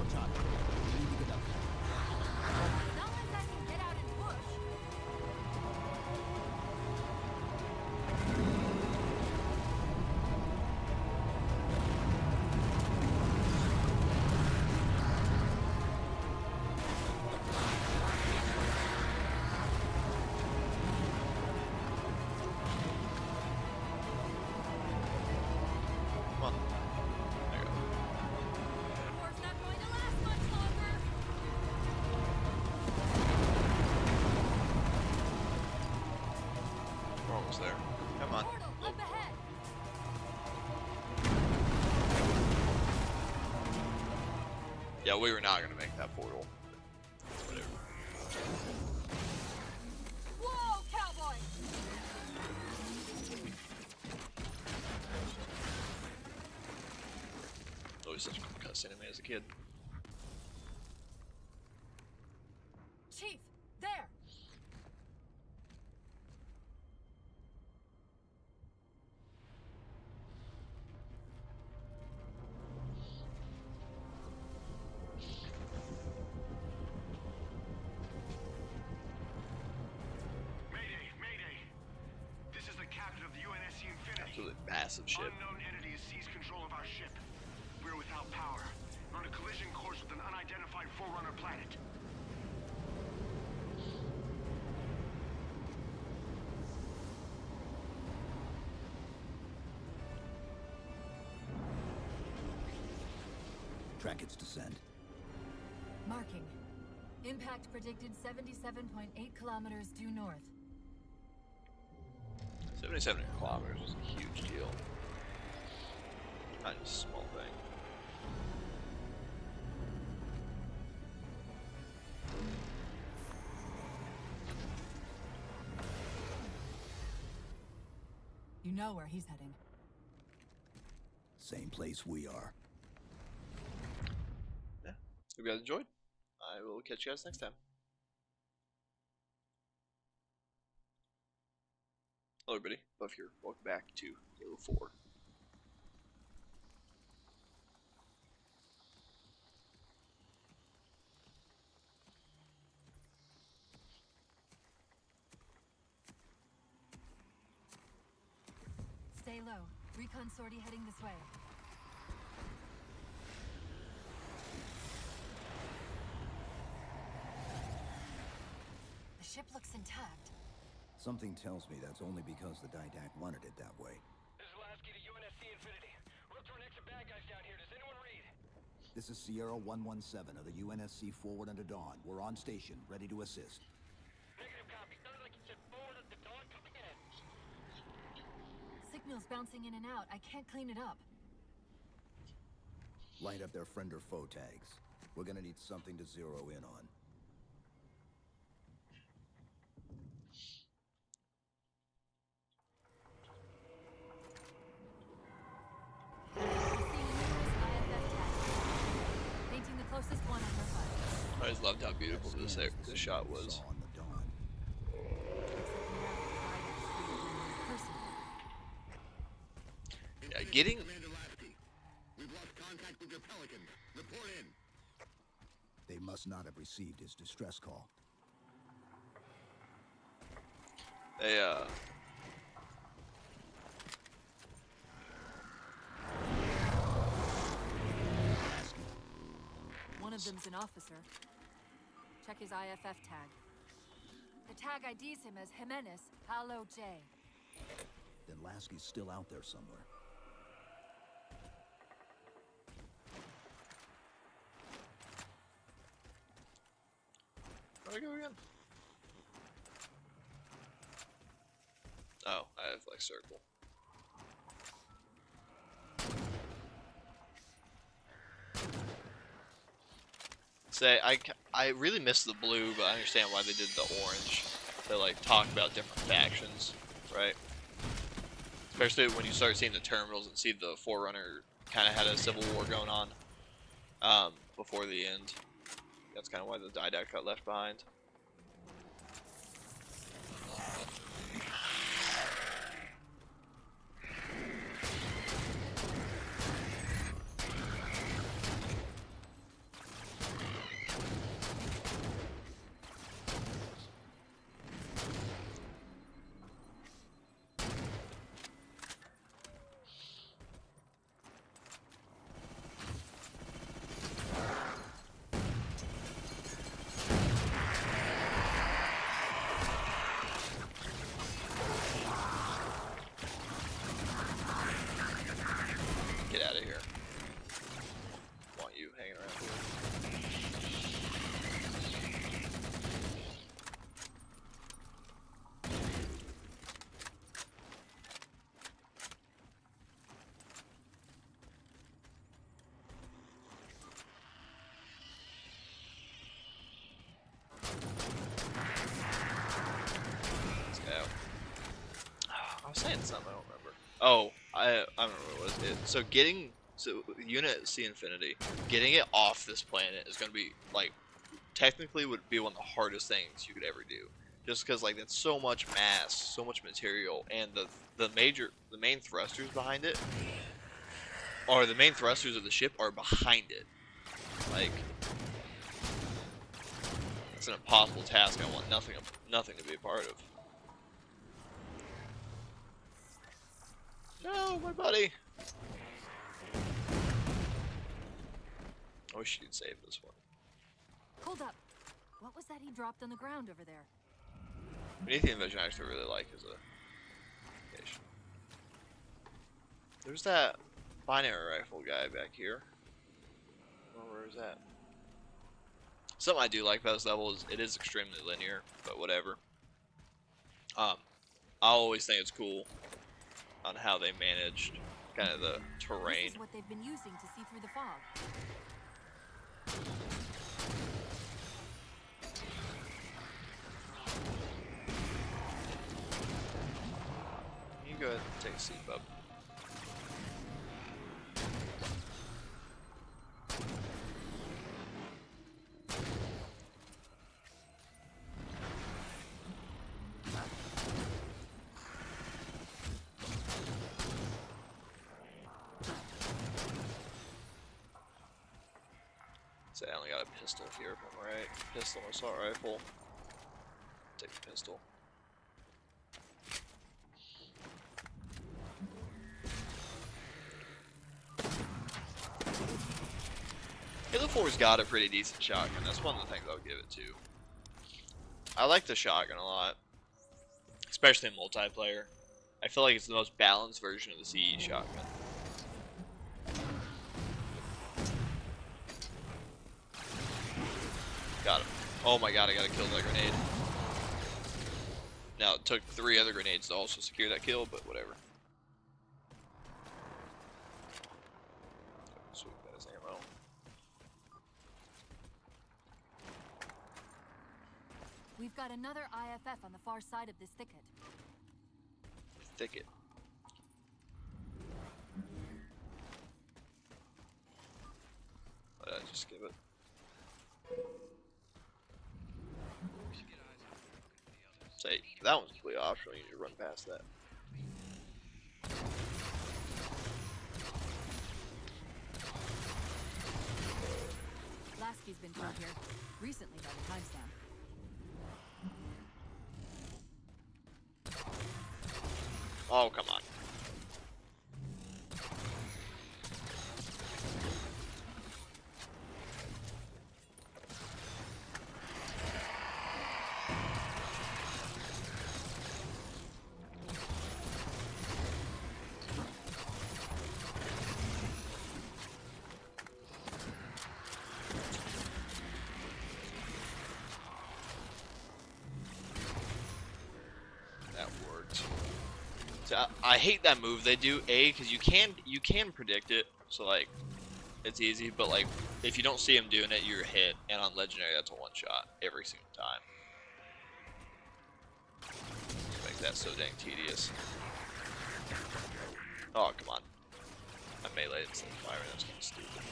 Cortana, we need to get up there. Not unless I can get out and push. Come on. There you go. War's not going to last much longer. We're almost there. Come on. Portal up ahead. Yeah, we were not gonna make that portal. Whatever. Whoa, cowboy! Always such a cool cutscene anime as a kid. Chief, there! Mayday! Mayday! This is the captain of the UNSC Infinity. Absolutely massive ship. Unknown entity has seized control of our ship. We're without power. We're on a collision course with an unidentified Forerunner planet. Track its descent. Marking. Impact predicted 77.8 kilometers due north. 77 kilometers is a huge deal. Not just a small thing. You know where he's heading. Same place we are. Yeah. Hope you guys enjoyed. I will catch you guys next time. Hello everybody, Buff here. Welcome back to Halo 4. Stay low. Recon sortie heading this way. The ship looks intact. Something tells me that's only because the Didact wanted it that way. This is Lasky to UNSC Infinity. We're up to our next bad guys down here. Does anyone read? This is Sierra 117 of the UNSC Forward Unto Dawn. We're on station, ready to assist. Negative copy. Sounded like you said forward at the dawn coming in. Signal's bouncing in and out. I can't clean it up. Light up their friend or foe tags. We're gonna need something to zero in on. Painting the closest one on her file. I just loved how beautiful this shot was. Saw on the Dawn. Yeah, getting Commander Lasky, we've lost contact with your Pelican. Report in. They must not have received his distress call. a One of them's an officer. Check his IFF tag. The tag IDs him as Jimenez Halo J. Then Lasky's still out there somewhere. where do I go again? Oh, I have like circle. Say I really miss the blue, but I understand why they did the orange. They like talk about different factions, right? Especially when you start seeing the terminals and see the Forerunner kind of had a civil war going on before the end. That's kind of why the Didact got left behind. Get out of here. Want you hanging around here. Let's go. I was saying something, I don't remember. Oh, I don't remember what it was. So Unit C Infinity, getting it off this planet is going to be like technically would be one of the hardest things you could ever do, just because like that's so much mass, so much material, and the main thrusters behind it, or the main thrusters of the ship are behind it. Like it's an impossible task. I want nothing to be a part of. No, my buddy. I wish you'd save this one. Hold up. What was that he dropped on the ground over there? Promethean Vision I actually really like as a location. There's that binary rifle guy back here. Where is that? Something I do like about this level is it is extremely linear, but whatever. I always think it's cool on how they managed kind of the terrain. This is what they've been using to see through the fog. You go ahead and take a seat, bub. So I only got a pistol here, if I'm right. Pistol, assault rifle. Take the pistol. Halo 4's got a pretty decent shotgun. That's one of the things I'll give it to. I like the shotgun a lot, especially in multiplayer. I feel like it's the most balanced version of the CE shotgun. Got him. Oh my god, I gotta kill that grenade. Now, it took 3 other grenades to also secure that kill, but whatever. Sweet, that is ammo. We've got another IFF on the far side of this thicket. Thicket. What did I just give it? Say, that one's completely optional, you need to run past that. Lasky's been killed here, recently by the timestamp. Oh, come on. So I hate that move they do, because you can predict it, so like it's easy, but like if you don't see him doing it, you're hit, and on legendary that's a one shot every single time. Make that so dang tedious. Oh come on, I meleeed instead of firing. That's kind of stupid.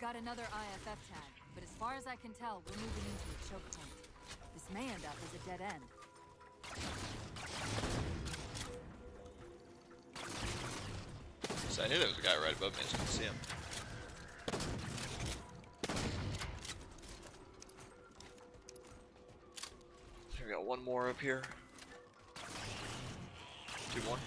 Got another IFF tag, but as far as I can tell, we're moving into a choke point. This may end up as a dead end. So I knew there was a guy right above me, I just couldn't see him. Here we got one more up here. 2 more.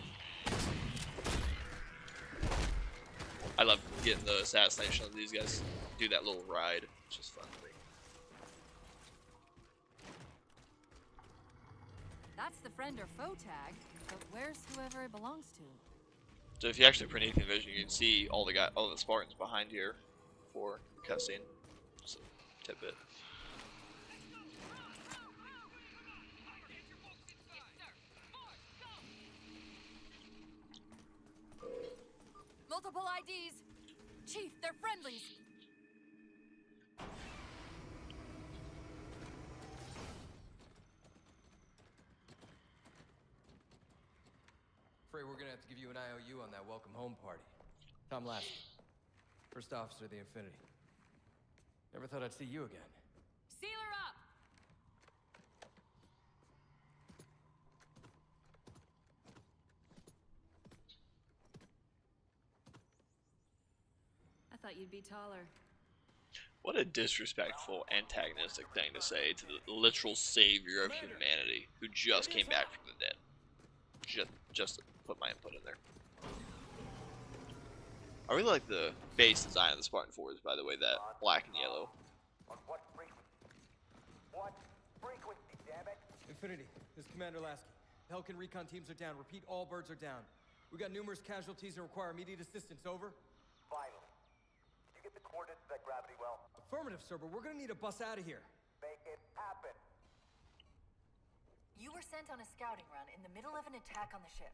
I love getting the assassination of these guys. Do that little ride. It's just fun to me. That's the friend or foe tag, but where's whoever it belongs to? So if you actually print Ethan Vision, you can see all the Spartans behind here for cutscene. Just a tidbit. Multiple IDs! Chief, they're friendlies! Afraid we're gonna have to give you an IOU on that welcome home party. Tom Lasky, first officer of the Infinity. Never thought I'd see you again. Seal her up! I thought you'd be taller. What a disrespectful, antagonistic thing to say to the literal savior of humanity who just came back from the dead. Just to put my input in there. I really like the base design of the Spartan 4s, by the way, that black and yellow. On what frequency? What frequency? Infinity, this is Commander Lasky. Pelican recon teams are down. Repeat, all birds are down. We got numerous casualties and require immediate assistance. Over. Finally. Did you get the coordinates of that gravity well? Affirmative, sir, but we're gonna need a bus out of here. Make it happen. You were sent on a scouting run in the middle of an attack on the ship.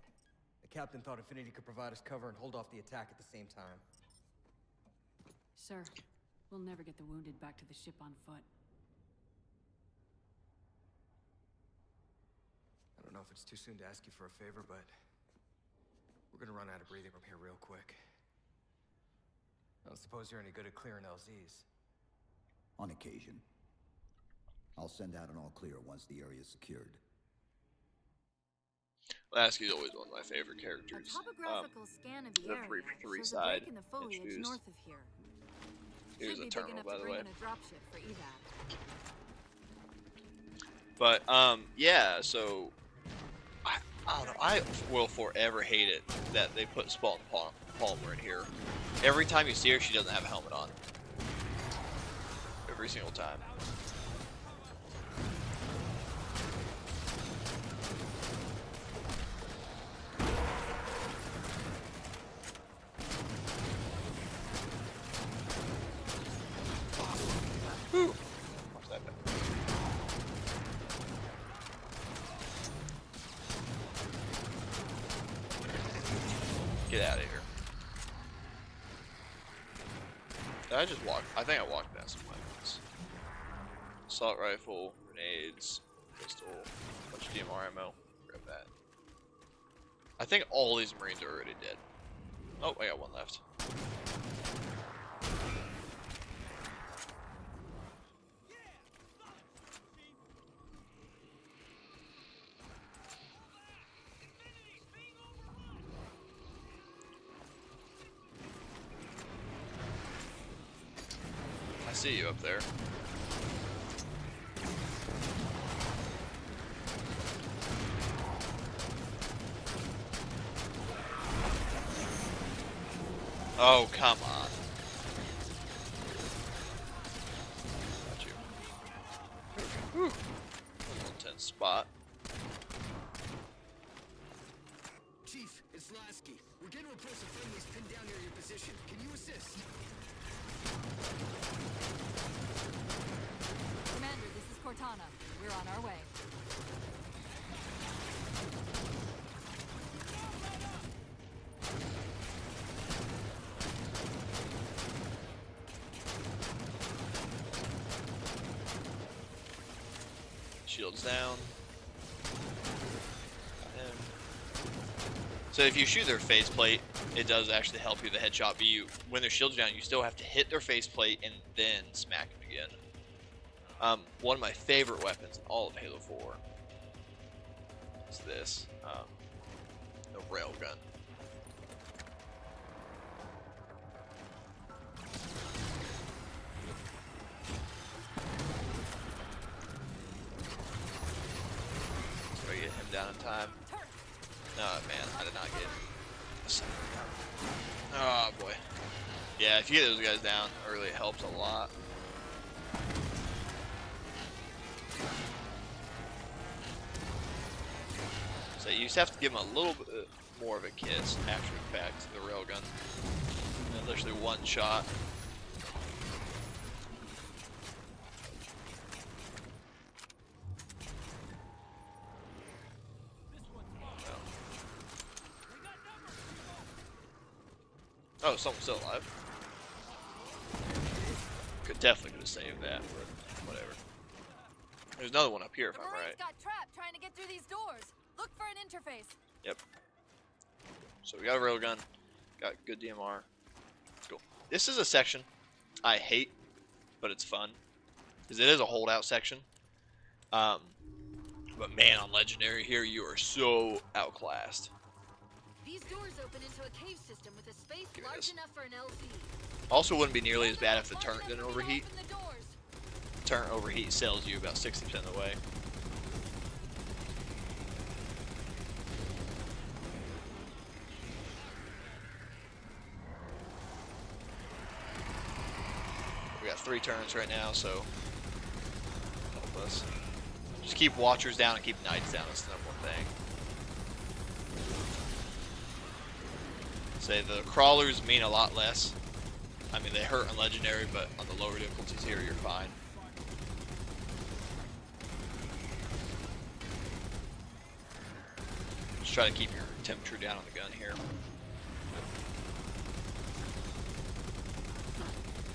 The captain thought Infinity could provide us cover and hold off the attack at the same time. Sir, we'll never get the wounded back to the ship on foot. I don't know if it's too soon to ask you for a favor, but we're gonna run out of breathing room here real quick. I don't suppose you're any good at clearing LZs. On occasion. I'll send out an all clear once the area is secured. Lasky's always one of my favorite characters. A topographical scan of the the area 3-for-3 shows a side break in the foliage introduced. north of here. Here's Should a be big terminal, enough by to the bring way. in a dropship for evac. But yeah. So I don't know. I will forever hate it that they put Spawn Palmer in here. Every time you see her, she doesn't have a helmet on. Every single time. Whew. Watch that back. Get out of here. Did I just walk? I think I walked past some weapons. Assault rifle, grenades, pistol, bunch of DMR ammo. Grab that. I think all these Marines are already dead. Oh, I got one left. I see you up there. Oh, come on. Got you. Whew. That was an intense spot. Chief, it's Lasky. We're getting reports of friendlies pinned down near your position. Can you assist? Commander, this is Cortana. We're on our way. Shields down. Got him. So if you shoot their faceplate, it does actually help you the headshot. But when their shields down, you still have to hit their faceplate and then smack them again. One of my favorite weapons in all of Halo 4 is this, the railgun. So I get him down in time. Oh man, I did not get him. Oh boy. Yeah, if you get those guys down early, it helps a lot. So you just have to give them a little bit more of a kiss after the fact to the railgun. And literally one shot. Oh, someone's still alive. Definitely could have saved that, but whatever. There's another one up here, if The I'm Marines right. got trapped trying to get through these doors. Look for an interface. Yep. So we got a railgun, got good DMR. Let's go. This is a section I hate, but it's fun because it is a holdout section. But man, on Legendary here, you are so outclassed. These doors open into a cave system with a space Give me large this. enough for an LZ. Also, wouldn't be nearly as bad if the turret didn't overheat. Open the doors. Turret overheat sells you about 60% of the way. We got 3 turns right now, so help us. Just keep Watchers down and keep Knights down. That's the number one thing. Say the Crawlers mean a lot less. I mean, they hurt on Legendary, but on the lower difficulties here, you're fine. Just try to keep your temperature down on the gun here.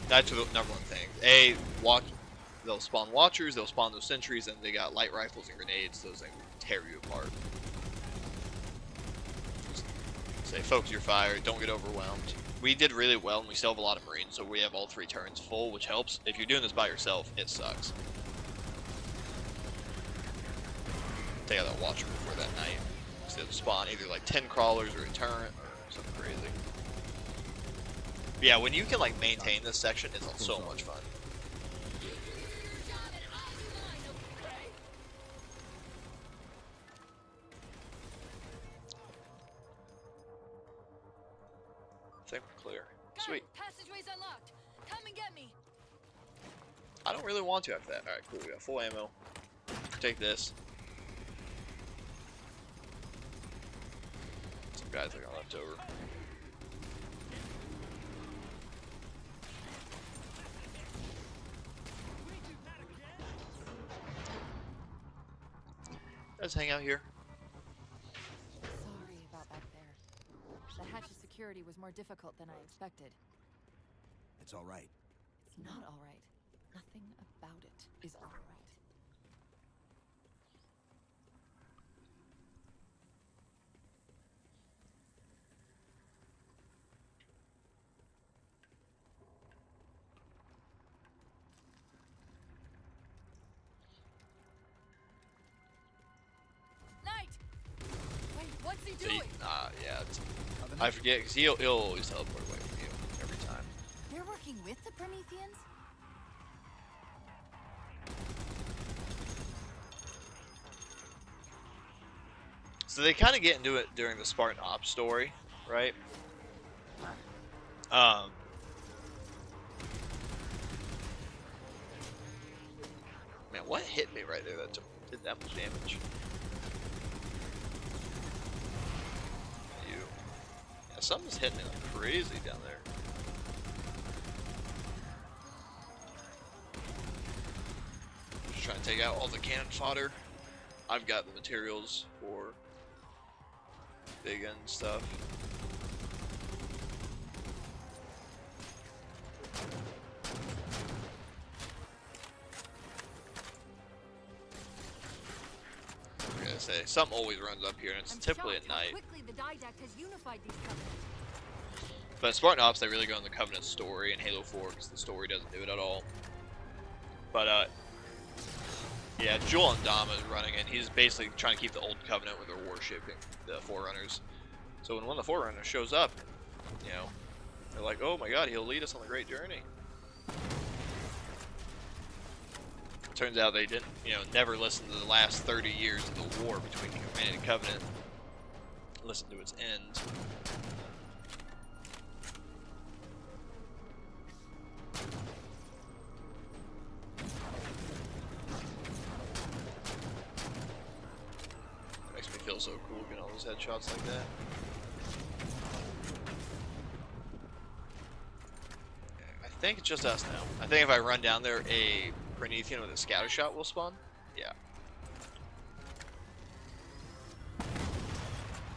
That's the number one thing. They'll spawn Watchers, they'll spawn those sentries, and they got light rifles and grenades. Those things will tear you apart. Just say, focus your fire, don't get overwhelmed. We did really well, and we still have a lot of Marines, so we have all 3 turns full, which helps. If you're doing this by yourself, it sucks. Take out that Watcher before that night. So they'll spawn either like 10 crawlers or a turret or something crazy. But yeah, when you can like maintain this section, it's so much fun. I think we're clear. Sweet. Passageway's unlocked. Come and get me. I don't really want to after that. Alright, cool. We got full ammo. Take this. Some guys that got left over. Let's hang out here. Sorry about back there. The hatch's security was more difficult than I expected. It's all right. It's not all right. Nothing about it is all right. Knight! Wait, what's he doing? Yeah. I forget, because he'll always teleport away from you every time. They're working with the Prometheans? So they kind of get into it during the Spartan Ops story, right? Man, what hit me right there that did that much damage? You. Yeah, something's hitting me like crazy down there. Just trying to take out all the cannon fodder. I've got the materials for big gun stuff. I'm gonna say something always runs up here, and it's typically at night. Quickly the Didact has unified these covenants. But in Spartan Ops, they really go in the Covenant story, and Halo 4, because the story doesn't do it at all. But yeah, Joel Ndama is running it. He's basically trying to keep the old Covenant where they're worshipping the Forerunners. So when one of the Forerunners shows up, you know, they're like, oh my god, he'll lead us on the great journey. Turns out they didn't, you know, never listen to the last 30 years of the war between humanity and Covenant. Listen to its end. Makes me feel so cool getting all those headshots like that. I think it's just us now. I think if I run down there, a Promethean with a scatter shot will spawn. Yeah.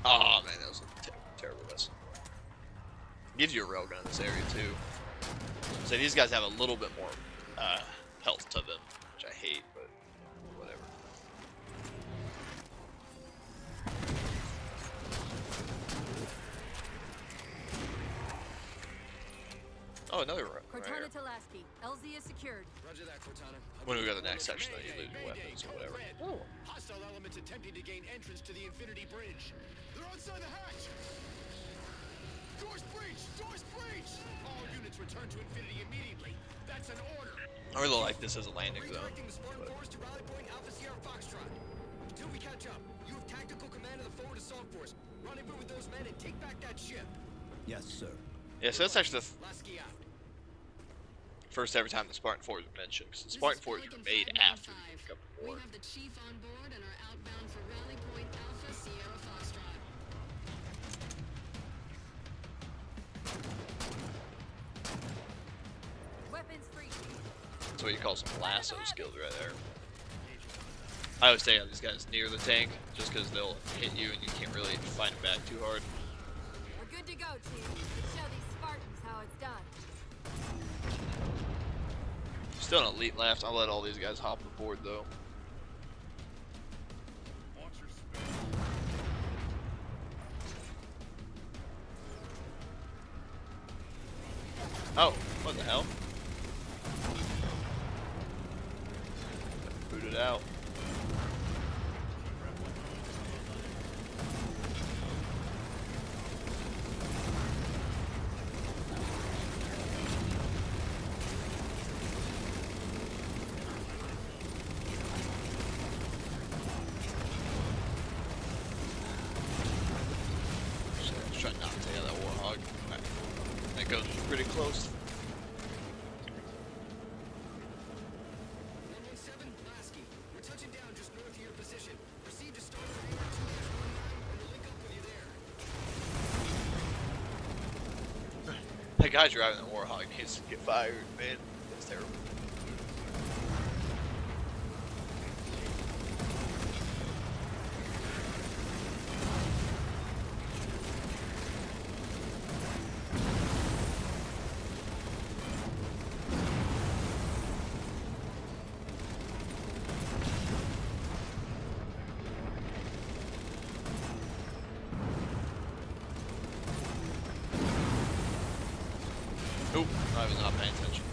Oh man, that was a terrible miss. Gives you a railgun in this area too. So these guys have a little bit more health to them, which I hate, but whatever. Oh, another run. Cortana to Lasky. LZ is secured. Roger that, Cortana. When we go to the next section, then you lose your weapons or whatever. Oh. Hostile elements attempting to gain entrance to the Infinity Bridge. They're outside the hatch. Doors breached! Doors breached! All units return to Infinity immediately. That's an order. I really like this as a landing zone. Redirecting the Spartan force to rally point Alpha Sierra Foxtrot. Until we catch up, you have tactical command of the forward assault force. Rendezvous with those men and take back that ship. Yes, sir. Yeah, so that's actually the Lasky out. first ever time the Spartan 4s were mentioned, because the Spartan 4s were made after the Cup of We War. have the Chief on board and are outbound for Rally Point Alpha Sierra Foxtrot. Weapons free. That's what you call some lasso skills right there. I always stay on these guys near the tank, just because they'll hit you and you can't really fight them back too hard. We're good to go, Chief. Let's show these Spartans how it's done. Still an elite left. I'll let all these guys hop aboard though. Oh, what the hell? Booted out. Try not to take out that Warthog. Right. That goes pretty close. 117, Lasky. We're touching down just north of your position. Proceed to starter hangar 2-19 and we'll link up with you there. That guy driving the Warthog needs to get fired, man. That's terrible. Oop, I was not paying attention.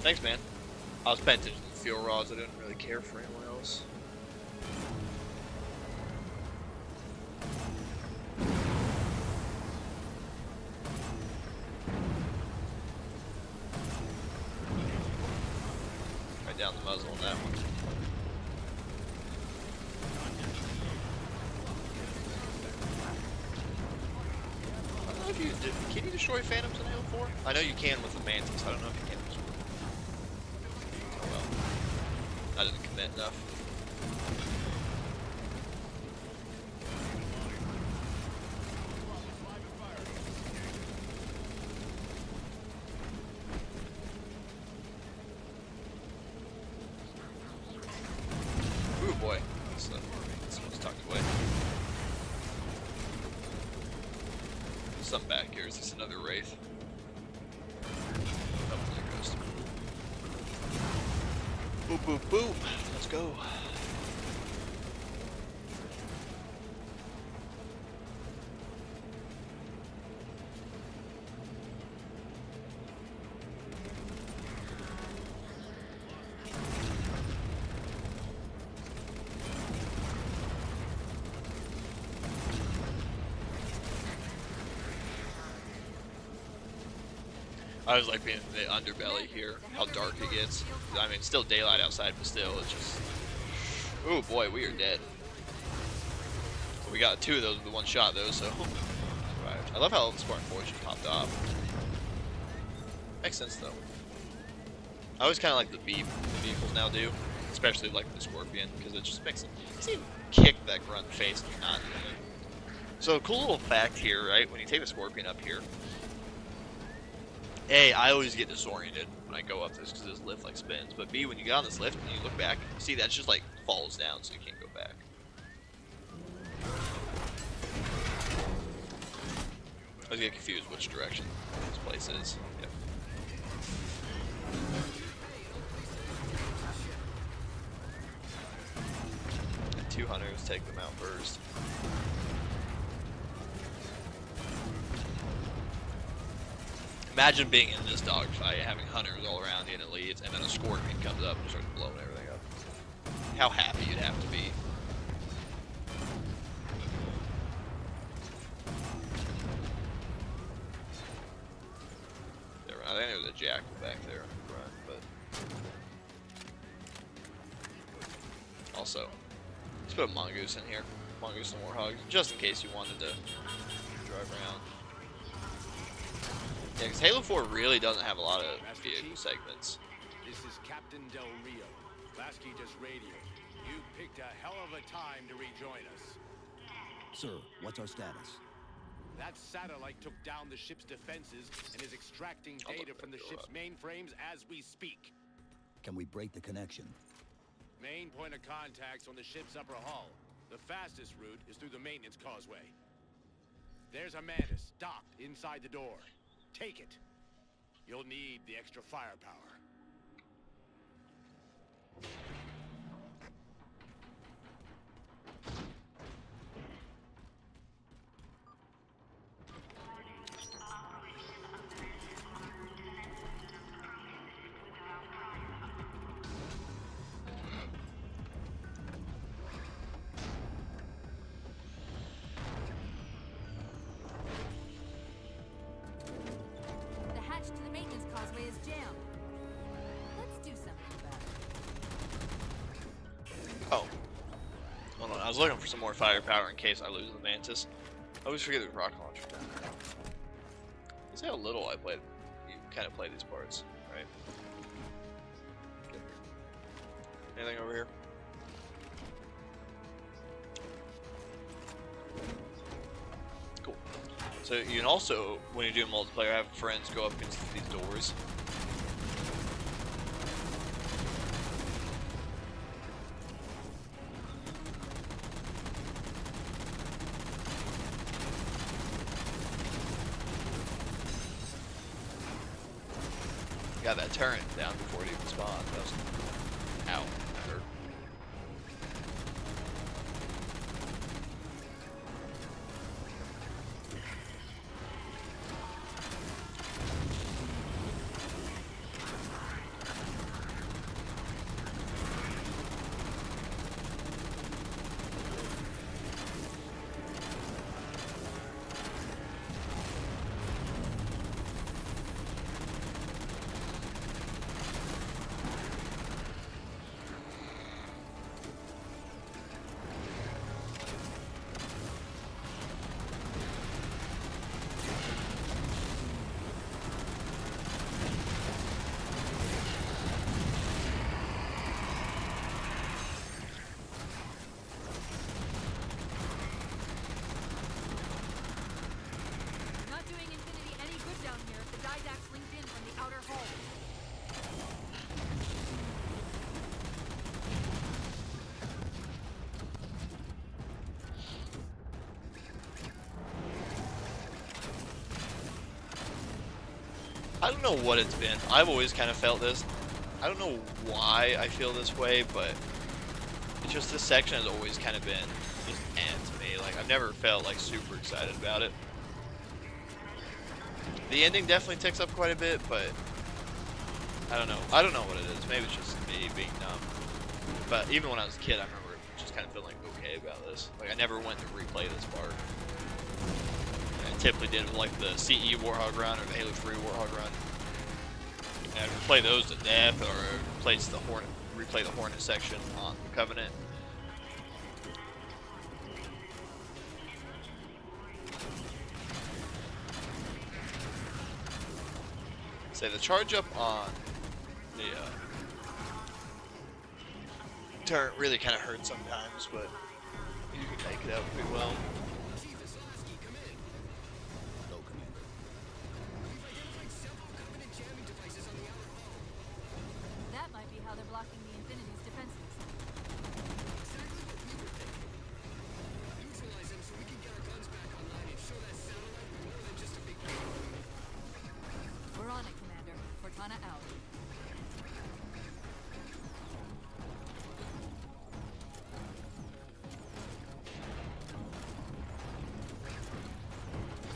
Thanks, man. I was paying attention to the fuel rods. I didn't really care for anyone else. Right down the muzzle on that one. I don't know if you can you destroy Phantoms in Halo 4? I know you can with the Mantis. I don't know if you can. Oh well. I didn't commit enough. Ooh boy, someone's tucked away. There's something back here. Is this another Wraith? Oh, there it goes. Boop, boop, boop. Let's go. I was like being in the underbelly here, how dark it gets. I mean, it's still daylight outside, but still, it's just... Ooh, boy, we are dead. We got 2 of those with 1 shot, though, so... Survived. I love how the Spartan 4 just popped off. Makes sense, though. I always kind of like the B vehicles now do, especially like the Scorpion, because it just makes it... You see kick that grunt face and you're not doing it. So, cool little fact here, right? When you take the Scorpion up here, A, I always get disoriented when I go up this because this lift like spins. But B, when you get on this lift and you look back, see that just like falls down so you can't go back. I always get confused which direction this place is. Yep. And 2 hunters take them out first. Imagine being in this dogfight, having hunters all around you and it leads, and then a Scorpion comes up and starts blowing everything up. How happy you'd have to be. I think there's a jackal back there in front, but also let's put a mongoose in here, mongoose and warthog, just in case you wanted to drive around. Yeah, because Halo 4 really doesn't have a lot of vehicle segments. This is Captain Del Rio. Lasky just radioed. You picked a hell of a time to rejoin us. Sir, what's our status? That satellite took down the ship's defenses and is extracting data from the ship's mainframes as we speak. Can we break the connection? Main point of contact's on the ship's upper hull. The fastest route is through the maintenance causeway. There's a Mantis docked inside the door. Take it. You'll need the extra firepower. The hatch to the maintenance causeway is jammed. Let's do something about it. Oh. Hold on, I was looking for some more firepower in case I lose the Mantis. I always forget there's rocket launcher down there. See how little I played. You kind of play these parts, right? Anything over here? Cool. So you can also, when you're doing multiplayer, have friends go up against these doors. Got that turret down before it even spawned. That was... Ow. That hurt. Not doing Infinity any good down here if the Didact's linked in from the outer hull. I don't know what it's been. I've always kind of felt this. I don't know why I feel this way, but it's just this section has always kind of been just to me. Like, I've never felt like super excited about it. The ending definitely ticks up quite a bit, but I don't know. I don't know what it is. Maybe it's just me being dumb. But even when I was a kid, I remember just kind of feeling okay about this. Like, I never went to replay this part. I typically did with, like, the CE Warthog run or the Halo 3 Warthog run. And I'd replay those to death, or replay the Hornet section on the Covenant. Say the charge up on the turret really kind of hurts sometimes, but you can take it out pretty well. No, Commander. That might be how they're blocking the Infinity's defenses. Neutralize them so we can get our guns back online and show that satellite we're more than just a big... We're on it, Commander. Cortana out.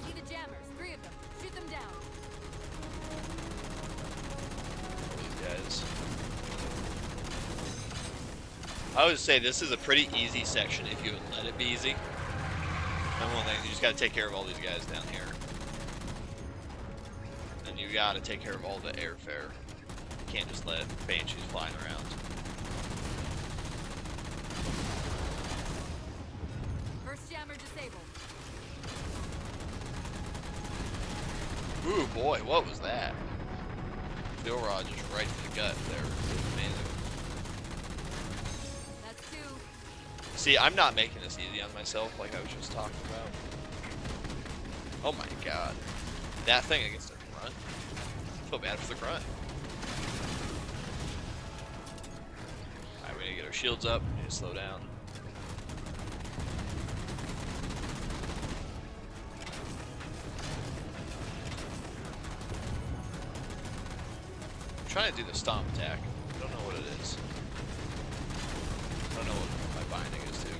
See the jammers. 3 of them. Shoot them down. These guys. I would say this is a pretty easy section if you would let it be easy. Number one thing, you just gotta take care of all these guys down here. And then you gotta take care of all the airfare. You can't just let Banshees flying around. First jammer disabled. Ooh boy, what was that? Steel rod just right to the gut there. Amazing. That's two. See, I'm not making this easy on myself like I was just talking about. Oh my god. That thing against the grunt. I feel bad for the grunt. Alright, we need to get our shields up. We need to slow down. I'm trying to do the stomp attack. I don't know what it is. I don't know what my binding is too.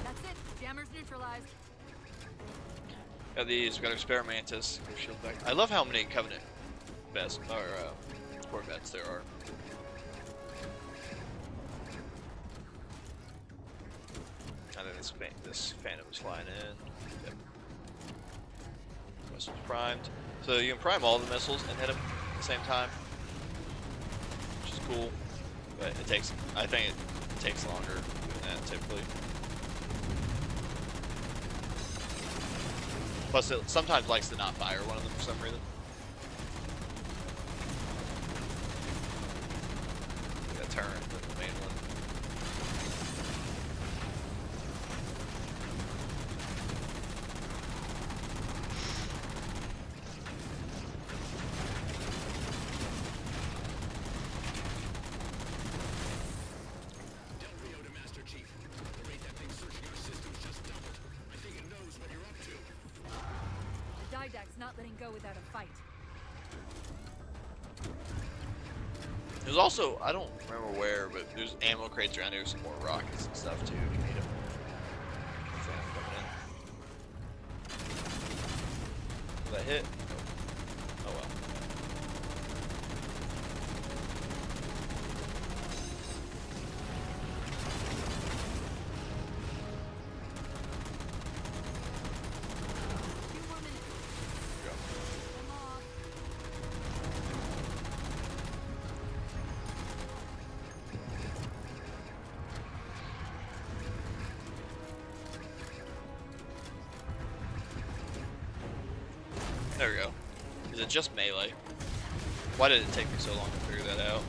That's it. Jammer's neutralized. Got these, we got our spare mantis. Shield back. I love how many Covenant best or Corvettes there are. And then this Phantom is flying in. Yep. Missiles primed. So you can prime all the missiles and hit them at the same time, which is cool. But it takes, I think it takes longer doing that typically. Plus, it sometimes likes to not fire one of them for some reason. That turret, the main one. Del Rio to Master Chief. The rate that thing's searching our systems just doubled. I think it knows what you're up to. The Didact's not letting go without a fight. There's also, I don't remember where, but there's ammo crates around here, some more rockets and stuff too if you need them. Will that hit? Nope. Oh well. Two more minutes. Go. Come on. There we go. Is it just melee? Why did it take me so long to figure that out?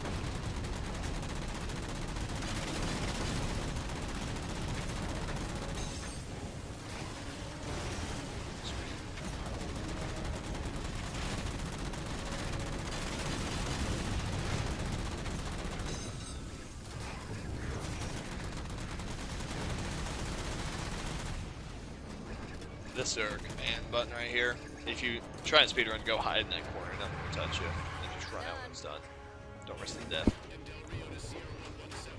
This is our command button right here. If you try and speedrun, go hide in that corner, nothing will touch you. And just run out when it's done. Don't risk the death. And Del Rio to Sierra 117.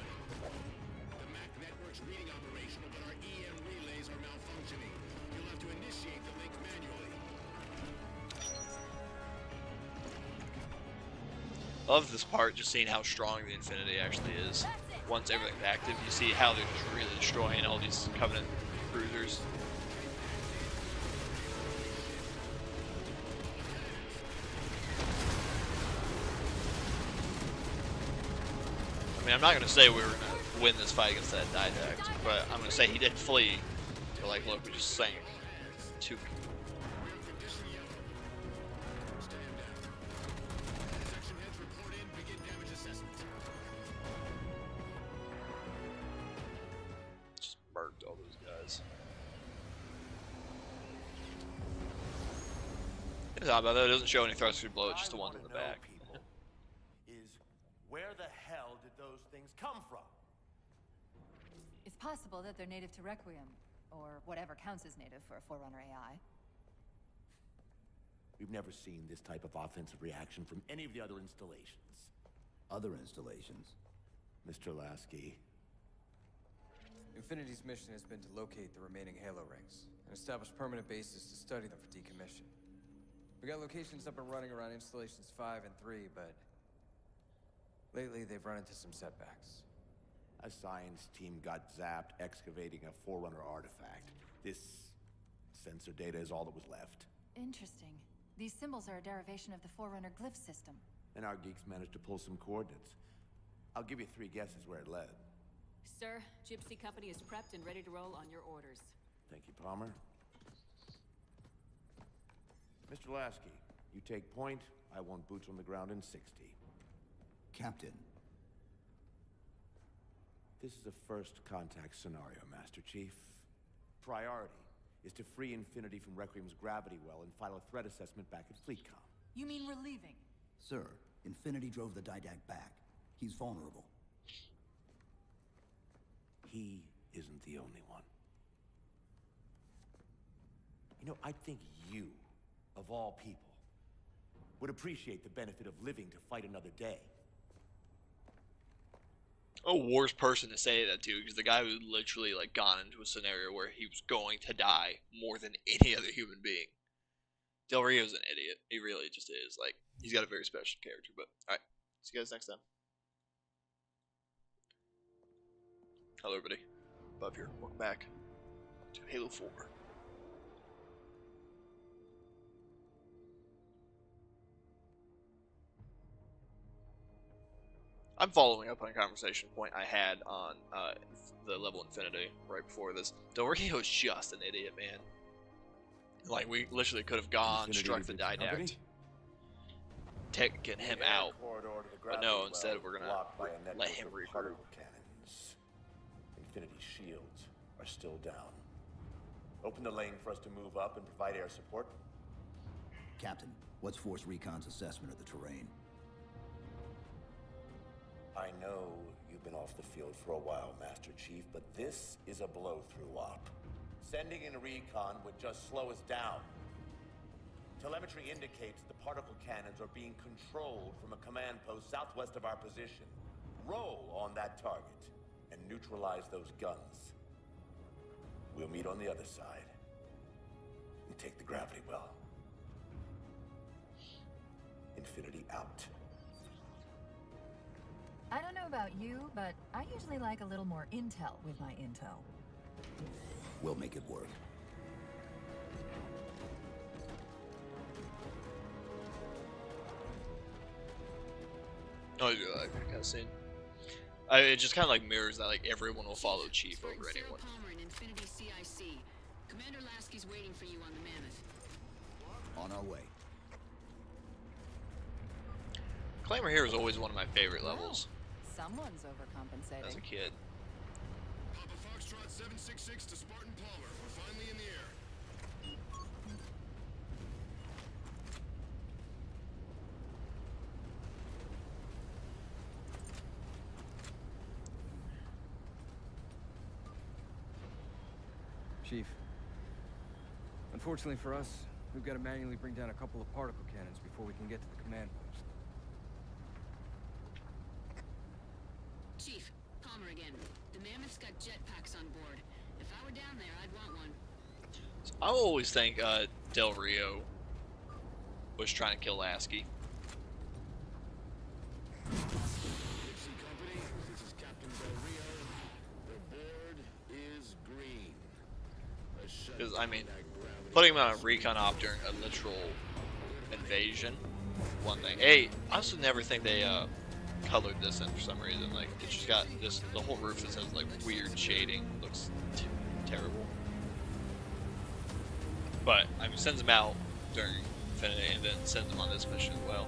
The MAC network's reading operational, but our EM relays are malfunctioning. You'll have to initiate the link manually. I love this part, just seeing how strong the Infinity actually is. Once everything's active, you see how they're just really destroying all these Covenant cruisers. I mean, I'm not going to say we were going to win this fight against that Didact, but I'm going to say he did flee. So, like, look, we just sank two. Condition yellow. Stand down. Section heads report in. Begin damage assessment. Just murked all those guys. It's odd about that. It doesn't show any thrust through blow, it's just the ones in the back. Is where the hell did those things come from? It's possible that they're native to Requiem, or whatever counts as native for a Forerunner AI. We've never seen this type of offensive reaction from any of the other installations. Other installations? Mr. Lasky. Infinity's mission has been to locate the remaining Halo rings and establish permanent bases to study them for decommission. We got locations up and running around installations 5 and 3, but lately they've run into some setbacks. A science team got zapped excavating a Forerunner artifact. This sensor data is all that was left. Interesting. These symbols are a derivation of the Forerunner glyph system. And our geeks managed to pull some coordinates. I'll give you 3 guesses where it led. Sir, Gypsy Company is prepped and ready to roll on your orders. Thank you, Palmer. Mr. Lasky, you take point. I want boots on the ground in 60. Captain, This is a first contact scenario, Master Chief. Priority is to free Infinity from Requiem's gravity well and file a threat assessment back at FleetCom. You mean we're leaving? sir, Infinity drove the Didact back. He's vulnerable. He isn't the only one. You know, I think you, of all people, would appreciate the benefit of living to fight another day. A worst person to say that to, because the guy who literally like gone into a scenario where he was going to die more than any other human being. Del Rio's an idiot. He really just is. Like, he's got a very special character. But alright, see you guys next time. Hello everybody, Bob here. Welcome back to Halo 4. I'm following up on a conversation point I had on the level Infinity right before this. Del Rio is just an idiot, man. Like, we literally could have gone, struck the Didact, taken him out, but no, instead we're gonna let him regroup. Infinity shields are still down. Open the lane for us to move up and provide air support. Captain, what's Force Recon's assessment of the terrain? I know you've been off the field for a while, Master Chief, but this is a blow-through op. Sending in recon would just slow us down. Telemetry indicates the particle cannons are being controlled from a command post southwest of our position. Roll on that target and neutralize those guns. We'll meet on the other side and take the gravity well. Infinity out. I don't know about you, but I usually like a little more intel with my intel. We'll make it work. Oh, you like that kind of scene. It just kind of like mirrors that, like, everyone will follow Chief over anyone. Palmer and Infinity CIC. Commander Lasky's waiting for you on the Mammoth. On our way. Claimer here is always one of my favorite levels Someone's overcompensating. as a kid. Papa Foxtrot 766 to Spartan Palmer. We're finally in the air. Chief. Unfortunately for us, we've got to manually bring down a couple of particle cannons before we can get to the command post. Chief, Palmer again. The Mammoth's got jetpacks on board. If I were down there, I'd want one. So I always think Del Rio was trying to kill Lasky. Gypsy Company, this is Captain Del Rio. The board is green. Because, I mean, putting him on a recon op during a literal invasion, one thing. Hey, I also never think they colored this in for some reason. Like, it's just got this, the whole roof just has like weird shading. Looks terrible. But, I mean, sends him out during Infinity and then sends him on this mission as well.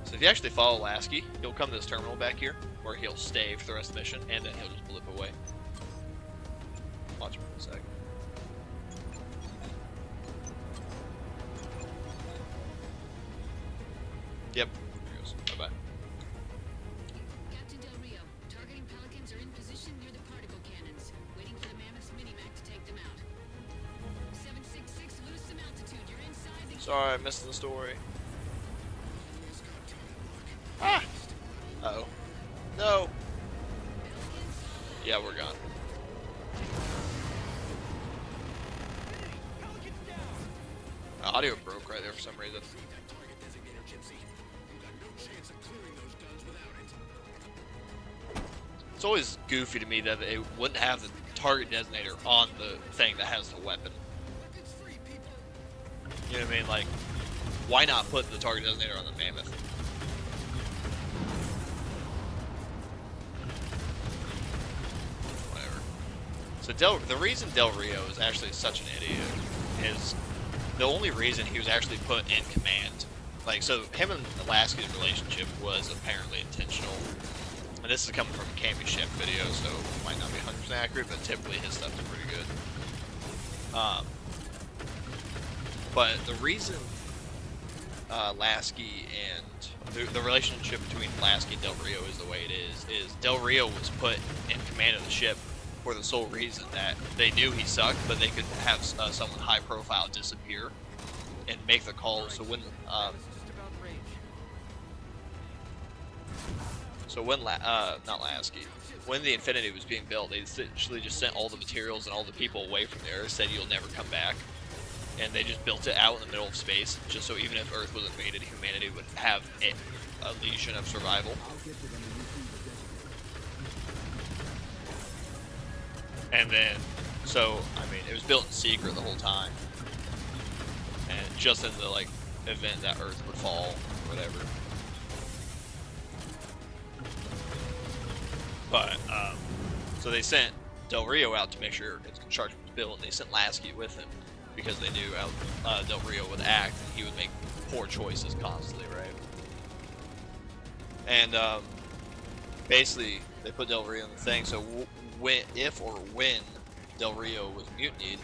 So if you actually follow Lasky, he'll come to this terminal back here, where he'll stay for the rest of the mission, and then he'll just blip away. Watch him for a sec. Yep. There he goes. Bye-bye. Captain Del Rio, targeting Pelicans are in position near the particle cannons, waiting for the Mammoth's minimac to take them out. 766, lose some altitude. You're inside the... Sorry, I missed the story. Ah! Uh-oh. No! Yeah, we're gone. Audio broke right there for some reason. It's always goofy to me that they wouldn't have the target designator on the thing that has the weapon. You know what I mean? Like, why not put the target designator on the Mammoth? Whatever. So the reason Del Rio is actually such an idiot is the only reason he was actually put in command. Like, so him and Lasky's relationship was apparently intentional. And this is coming from a Cammy Chef video, so it might not be 100% accurate, but typically his stuff is pretty good. But the reason Lasky and the relationship between Lasky and Del Rio is the way it is Del Rio was put in command of the ship for the sole reason that they knew he sucked, but they could have someone high profile disappear and make the calls. So when not Lasky, when the Infinity was being built, they essentially just sent all the materials and all the people away from there, said you'll never come back, and they just built it out in the middle of space, just so even if Earth was invaded, humanity would have a legion of survival. And then, so, I mean, it was built in secret the whole time, and just in the, like, event that Earth would fall, or whatever. But, so they sent Del Rio out to make sure its construction was built, and they sent Lasky with him, because they knew how Del Rio would act, and he would make poor choices constantly, right? And, basically, they put Del Rio in the thing, so if or when Del Rio was mutinied,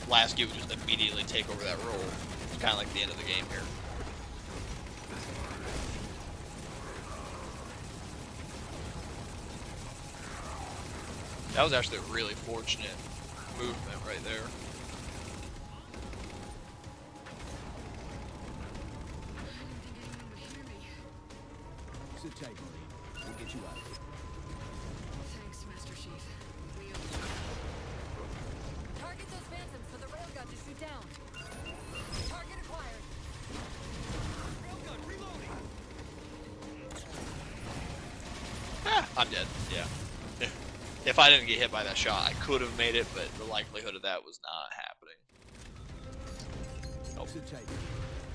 Lasky would just immediately take over that role. It's kind of like the end of the game here. That was actually a really fortunate movement right there. Sit tight, Marine. We'll get you out of here. Thanks, Master Chief. We Target those phantoms for the railgun to shoot down. Target acquired. Railgun reloading. Ah, I'm dead. Yeah. If I didn't get hit by that shot, I could have made it, but the likelihood of that was not happening. Nope. Sit tight.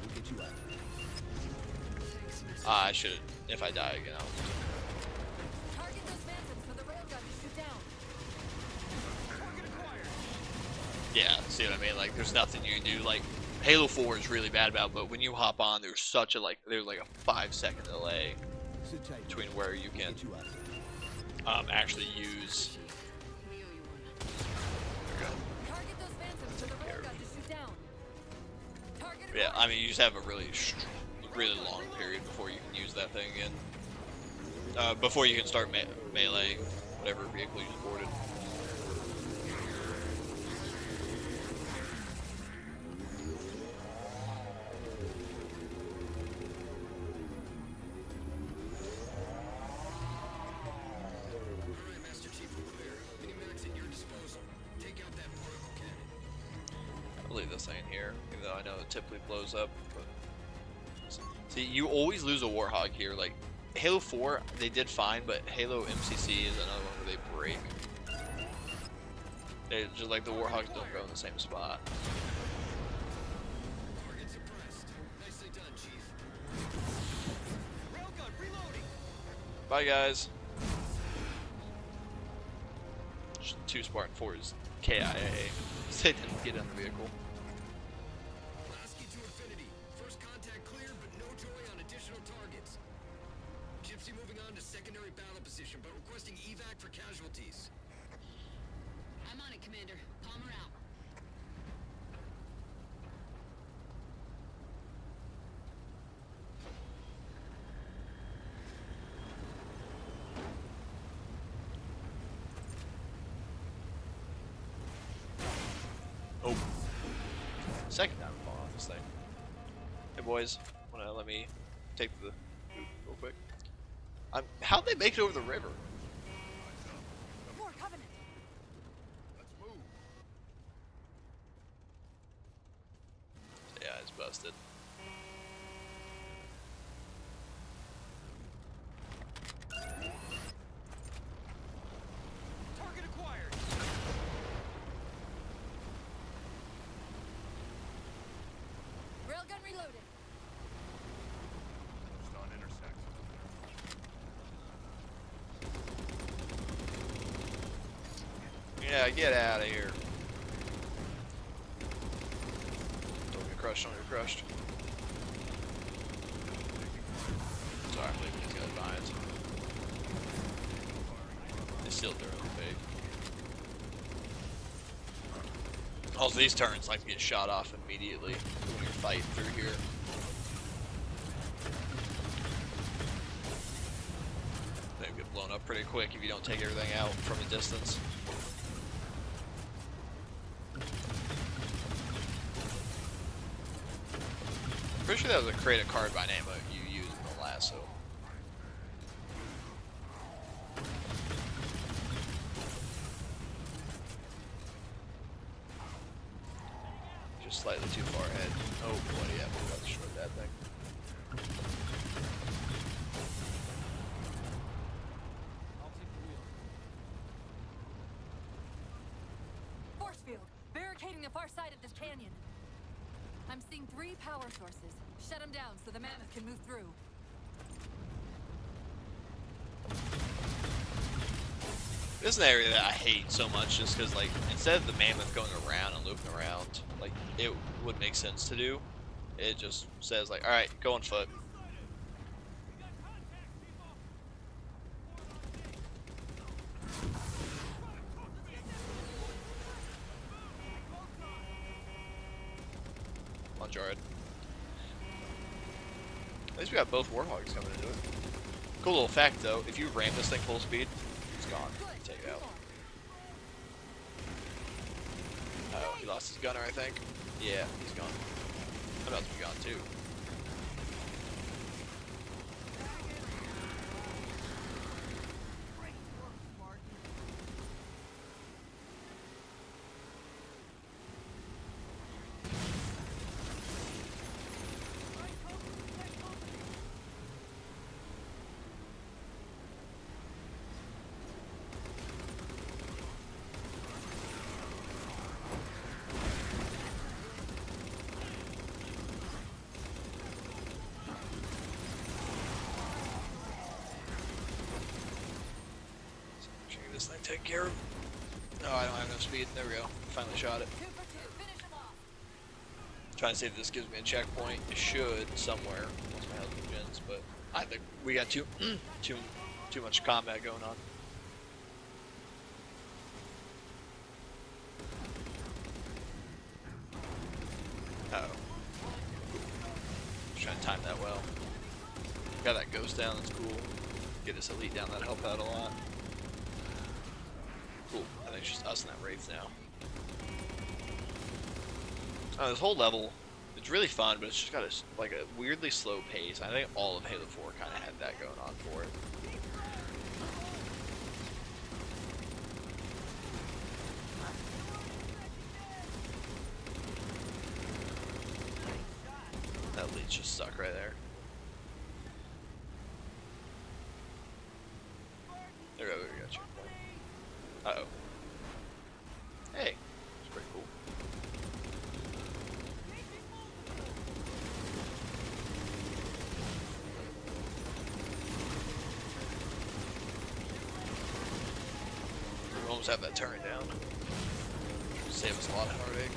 We'll get you out of here. I should. If I die again, I'll. Target those phantoms for the railgun to shoot down. Target acquired. Yeah, see what I mean? Like, there's nothing you can do. Like, Halo 4 is really bad about, but when you hop on, there's such a there's like a 5-second delay Sit tight. between where you can Get you out of here. actually use. Target those phantoms for the railgun to shoot down. Target Yeah, acquired. I mean, you just have a really long period before you can use that thing again. Before you can start meleeing whatever vehicle you boarded. Alright, Master Chief, we're clear. Minimax at your disposal. Take out that particle cannon. I'll leave this thing in here, even though I know it typically blows up. But see, you always lose a Warthog here. Like, Halo 4, they did fine, but Halo MCC is another one where they break. They just like the Warthogs don't go in the same spot. Target suppressed. Nicely done, Chief. Railgun reloading. Bye, guys. 2 Spartan 4s KIA. They didn't get in the vehicle. Lasky to Infinity. First contact cleared, but no joy on additional targets. Gypsy moving on to secondary battle position, but requesting evac for casualties. I'm on it, Commander. Palmer out. Oh. Second time I'm falling off this thing. Hey boys, wanna let me take the loop real quick? How'd they make it over the river? More Covenant. Let's move. Yeah, it's busted. Target acquired. reloaded. Just on intersect. Yeah, get out of here. Don't get crushed, don't get crushed. Sorry, I'm leaving these guys behind. They sealed their own fate. Also, these turrets like to get shot off immediately when you're fighting through here. They get blown up pretty quick if you don't take everything out from a distance. Pretty sure that was a create a card by name of you used in the lasso. Just slightly too far ahead. Oh boy, yeah, we got destroyed that thing. Force field, barricading the far side of this canyon. I'm seeing 3 power sources. Shut them down so the mammoth can move through. This is an area that I hate so much just because, like, instead of the mammoth going around and looping around, like, it would make sense to do. It just says, like, alright, go on foot. Come on, Jared. At least we got both Warhogs coming into it. Cool little fact, though, if you ram this thing full speed, it's gone. Take it out. Oh, he lost his gunner, I think. Yeah, he's gone. I'm about to be gone, too. This thing take care of. Oh, I don't have enough speed. There we go. Finally shot it. 2 for 2. Finish them off. Trying to see if this gives me a checkpoint. It should somewhere. Once my health begins, but I think we got too much combat going on. Uh oh. Just trying to time that well. Got that ghost down. That's cool. Get this elite down. That help out a lot. Cool. I think it's just us and that Wraith now. This whole level, it's really fun, but it's just got like a weirdly slow pace. I think all of Halo 4 kind of had that going on for it. That lead's just stuck right there. There we go, we got you. Uh-oh. Hey, it's pretty cool. We almost have that turret down. Save us a lot of heartache.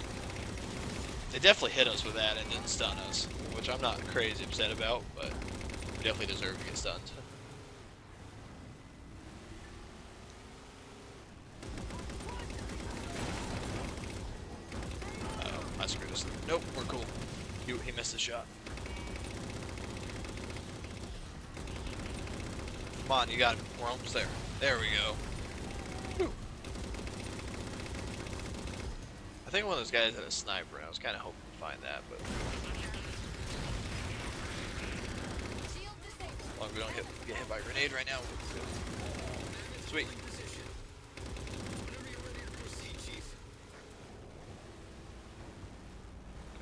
They definitely hit us with that and didn't stun us, which I'm not crazy upset about, but we definitely deserve to get stunned. I screwed us. Nope, we're cool. He missed the shot. Come on, you got him. We're almost there. There we go. Whew. I think one of those guys had a sniper, and I was kind of hoping to find that, but as long as we don't get hit by a grenade right now, we're good. Sweet.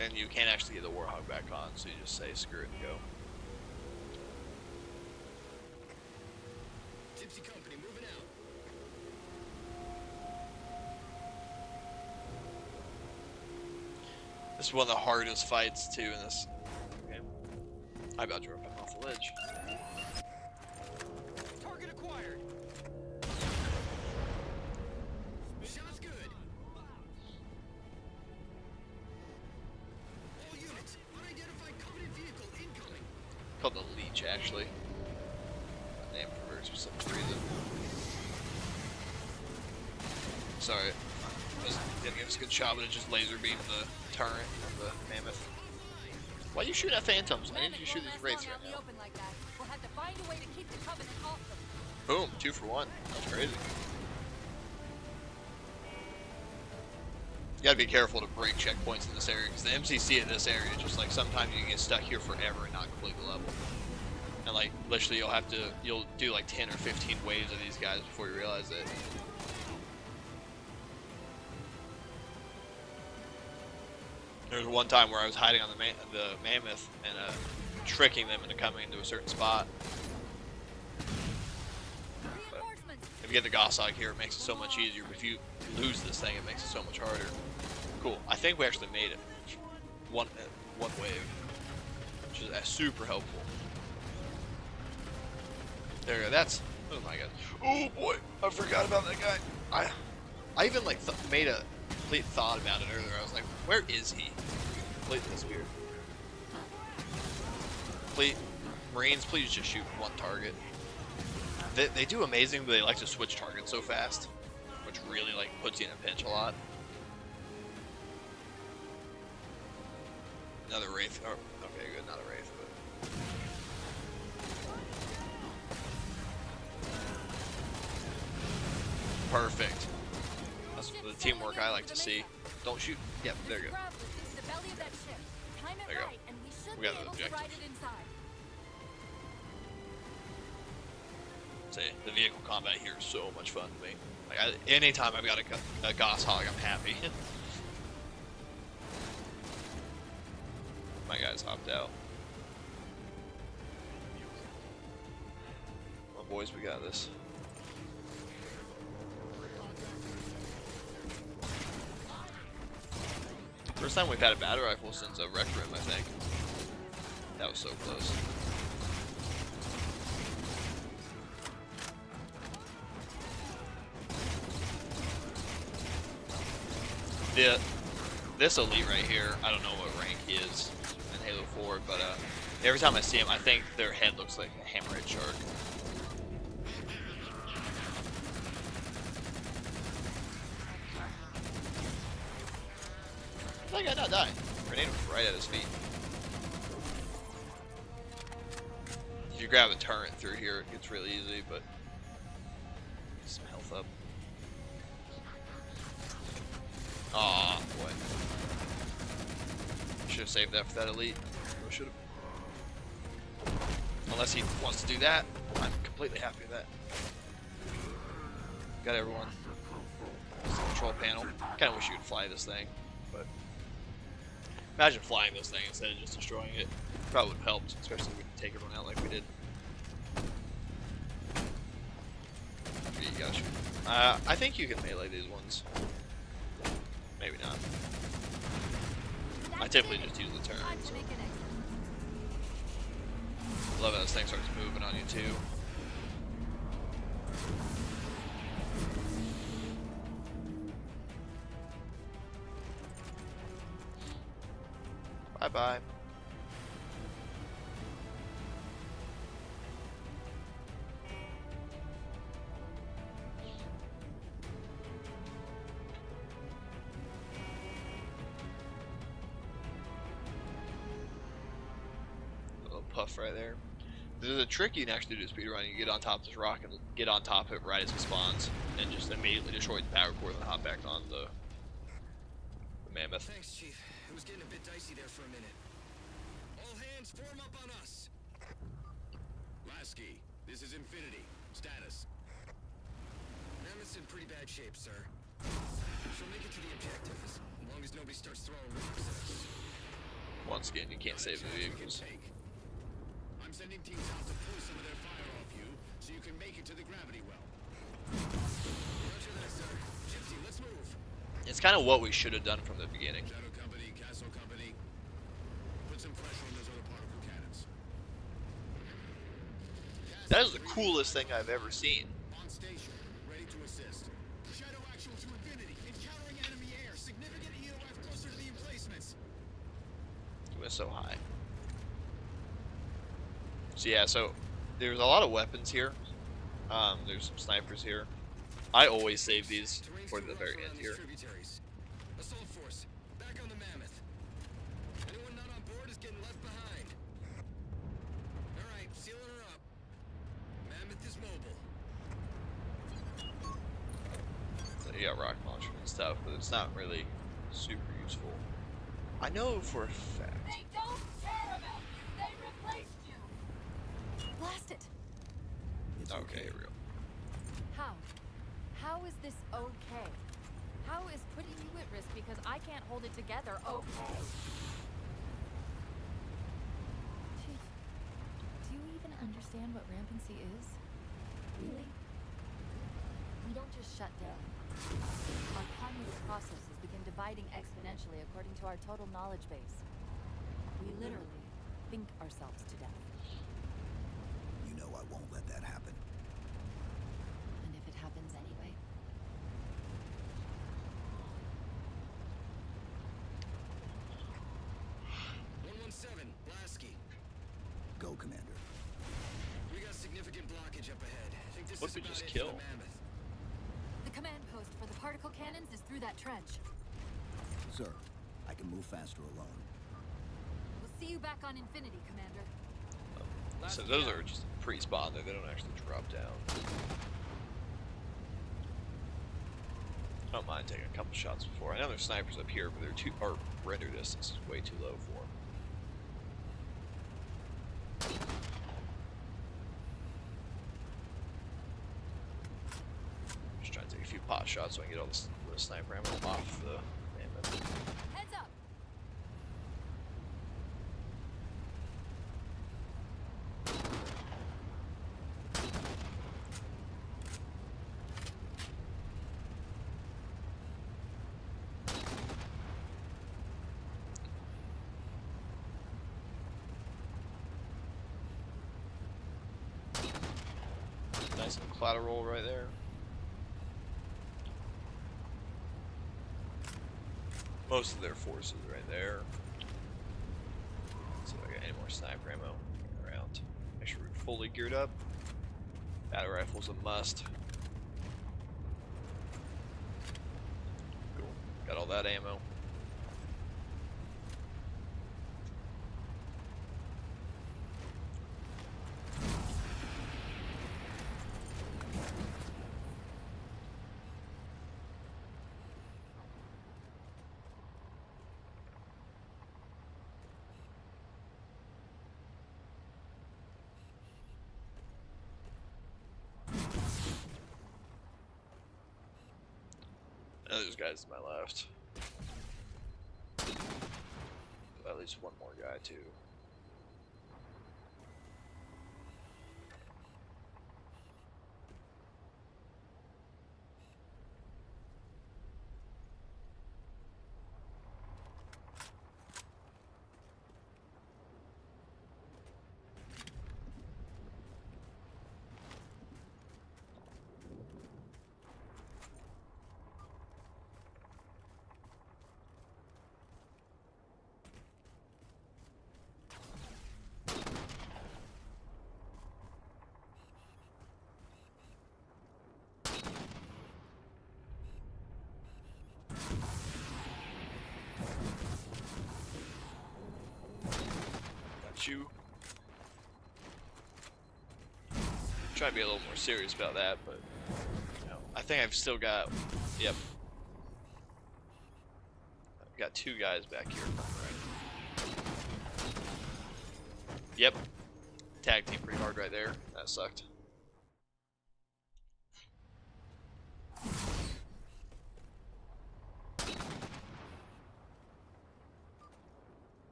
And you can't actually get the Warhog back on, so you just say screw it and go. Gypsy Company moving out. This is one of the hardest fights too in this I about drove him off the ledge. Target acquired. Shot's good. All units, unidentified Covenant vehicle incoming. Called the Leech, actually. That name converts for some reason. Sorry. Didn't give us a good shot, but it just laser beamed the turret of the Mammoth. Why do you shoot at Phantoms? I need you to shoot these Wraiths right now. Like that. We'll have to find a way to keep the Covenant off them. Boom, 2 for 1. That's crazy. You gotta be careful to break checkpoints in this area, because the MCC in this area, just like sometimes you can get stuck here forever and not complete the level. And like, literally you'll do like 10 or 15 waves of these guys before you realize it. There was one time where I was hiding on the Mammoth and tricking them into coming into a certain spot. But if you get the Goshawk here, it makes it so much easier. But if you lose this thing, it makes it so much harder. Cool. I think we actually made it. One wave, which is super helpful. There we go. That's, oh my god. Oh boy, I forgot about that guy. I even like made a complete thought about it earlier. I was like, where is he? Completely disappeared. Marines, please just shoot one target. They do amazing, but they like to switch targets so fast, which really like puts you in a pinch a lot. Another Wraith. Oh, okay, good. Not a Wraith, but. Perfect. That's the teamwork I like to see. Don't shoot. Yep, there you go. There you go. We got the objective. Say, the vehicle combat here is so much fun to me. Like, anytime I've got a Goshawk, I'm happy. My guy's hopped out. Well, boys, we got this. First time we've had a battle rifle since a Rec Room, I think. That was so close. This elite right here, I don't know what rank he is in Halo 4, but every time I see him, I think their head looks like a hammerhead shark. That guy not dying. Grenade was right at his feet. If you grab a turret through here, it gets really easy, but get some health up. Aw, boy. Should have saved that for that elite. Should have. Unless he wants to do that, I'm completely happy with that. Got everyone. Control panel. Kind of wish you could fly this thing, but imagine flying this thing instead of just destroying it. Probably would have helped, especially if we could take everyone out like we did. You gotta shoot. I think you can melee these ones. Maybe not. I typically just use the turn. So. Love how this thing starts moving on you too. Bye bye. Puff right there. There's a trick you can actually do to speedrun. You get on top of this rock and get on top of it right as it spawns, and just immediately destroy the power core and hop back on the Mammoth. Thanks, Chief. It was getting a bit dicey there for a minute. All hands form up on us. Lasky, this is Infinity. Status. Mammoth's in pretty bad shape, sir. She'll make it to the objective as long as nobody starts throwing rocks at us. Once again, you can't save the vehicles. I'm sending teams out to pull some of their fire off you, so you can make it to the gravity well. Roger that, sir. Gypsy, let's move. It's kind of what we should have done from the beginning. Shadow Company, Castle Company. Put some pressure on those other particle cannons. coolest thing I've ever seen. On station, ready to assist. Shadow actual to infinity. Encountering enemy air. Significant EOF closer to the emplacements. It was so high. So yeah, so there's a lot of weapons here. There's some snipers here. I always save these for the very end here. Assault force, back on the Mammoth. Anyone not on board is getting left behind. Alright, sealing her up. Mammoth is mobile. So you got rocket launcher and stuff, but it's not really super useful. I know for a fact. They don't care about you. They replaced you. Blast it. Okay, here we go. How? How is this okay? How is putting you at risk because I can't hold it together okay? Chief, do you even understand what rampancy is? Really? We don't just shut down. Our cognitive processes begin dividing exponentially according to our total knowledge base. We literally think ourselves to death. You know I won't let that happen. And if it happens anyway? Lasky. Go, Commander. We got significant blockage up ahead. I think this What is did we about just it kill? for the Mammoth. The command post for the particle cannons is through that trench. Sir, I can move faster alone. We'll see you back on Infinity, Commander. So those are just pre-spawn there, they don't actually drop down. I don't mind taking a couple shots before. I know there's snipers up here, but they're too, our render distance is way too low for them. Just trying to take a few pot shots so I can get all the sniper ammo off the Mammoth. Heads up! Nice little collateral right there. Most of their forces right there. So I got any more sniper ammo around. Make sure we're fully geared up. Battle rifle's a must. Cool. Got all that ammo. There's guys to my left. At least one more guy too. You. Try to be a little more serious about that, but you know, I think I've still got. Yep. I've got two guys back here. Right. Yep. Tag team pretty hard right there. That sucked.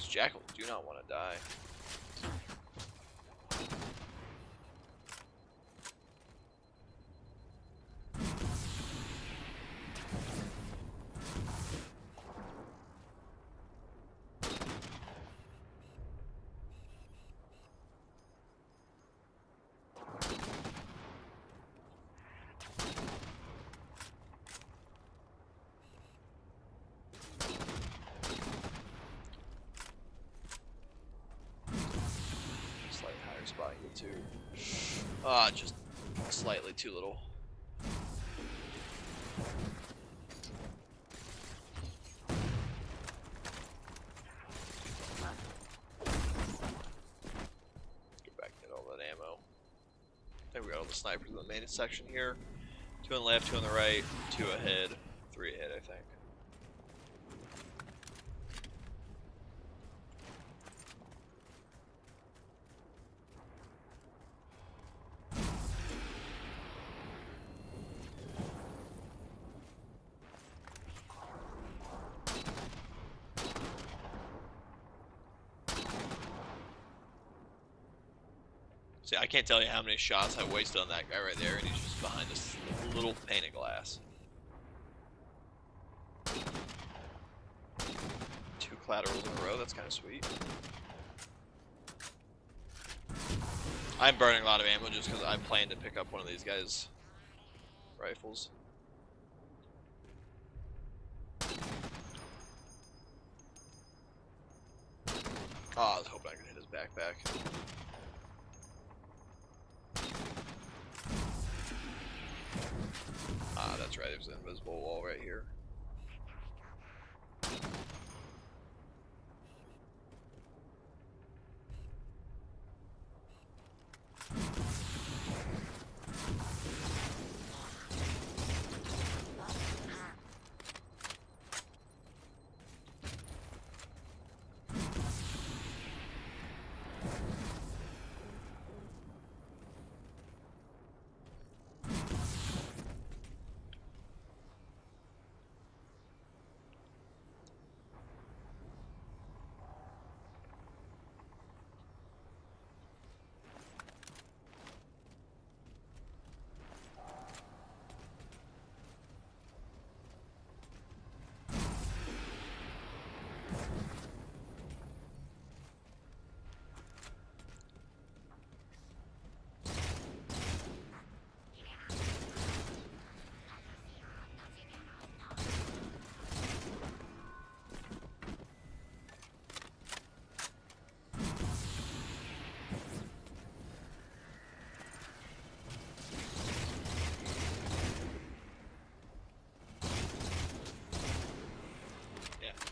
Jackals do not want to die. spotting you too. Ah, just slightly too little. Get back and get all that ammo. I think we got all the snipers in the main section here. 2 on the left, 2 on the right, 2 ahead, 3 ahead, I think. See, I can't tell you how many shots I wasted on that guy right there, and he's just behind this little pane of glass. 2 collaterals in a row, that's kind of sweet. I'm burning a lot of ammo just because I plan to pick up one of these guys' rifles. Oh, I was hoping I could hit his backpack. Ah, that's right, there's an invisible wall right here.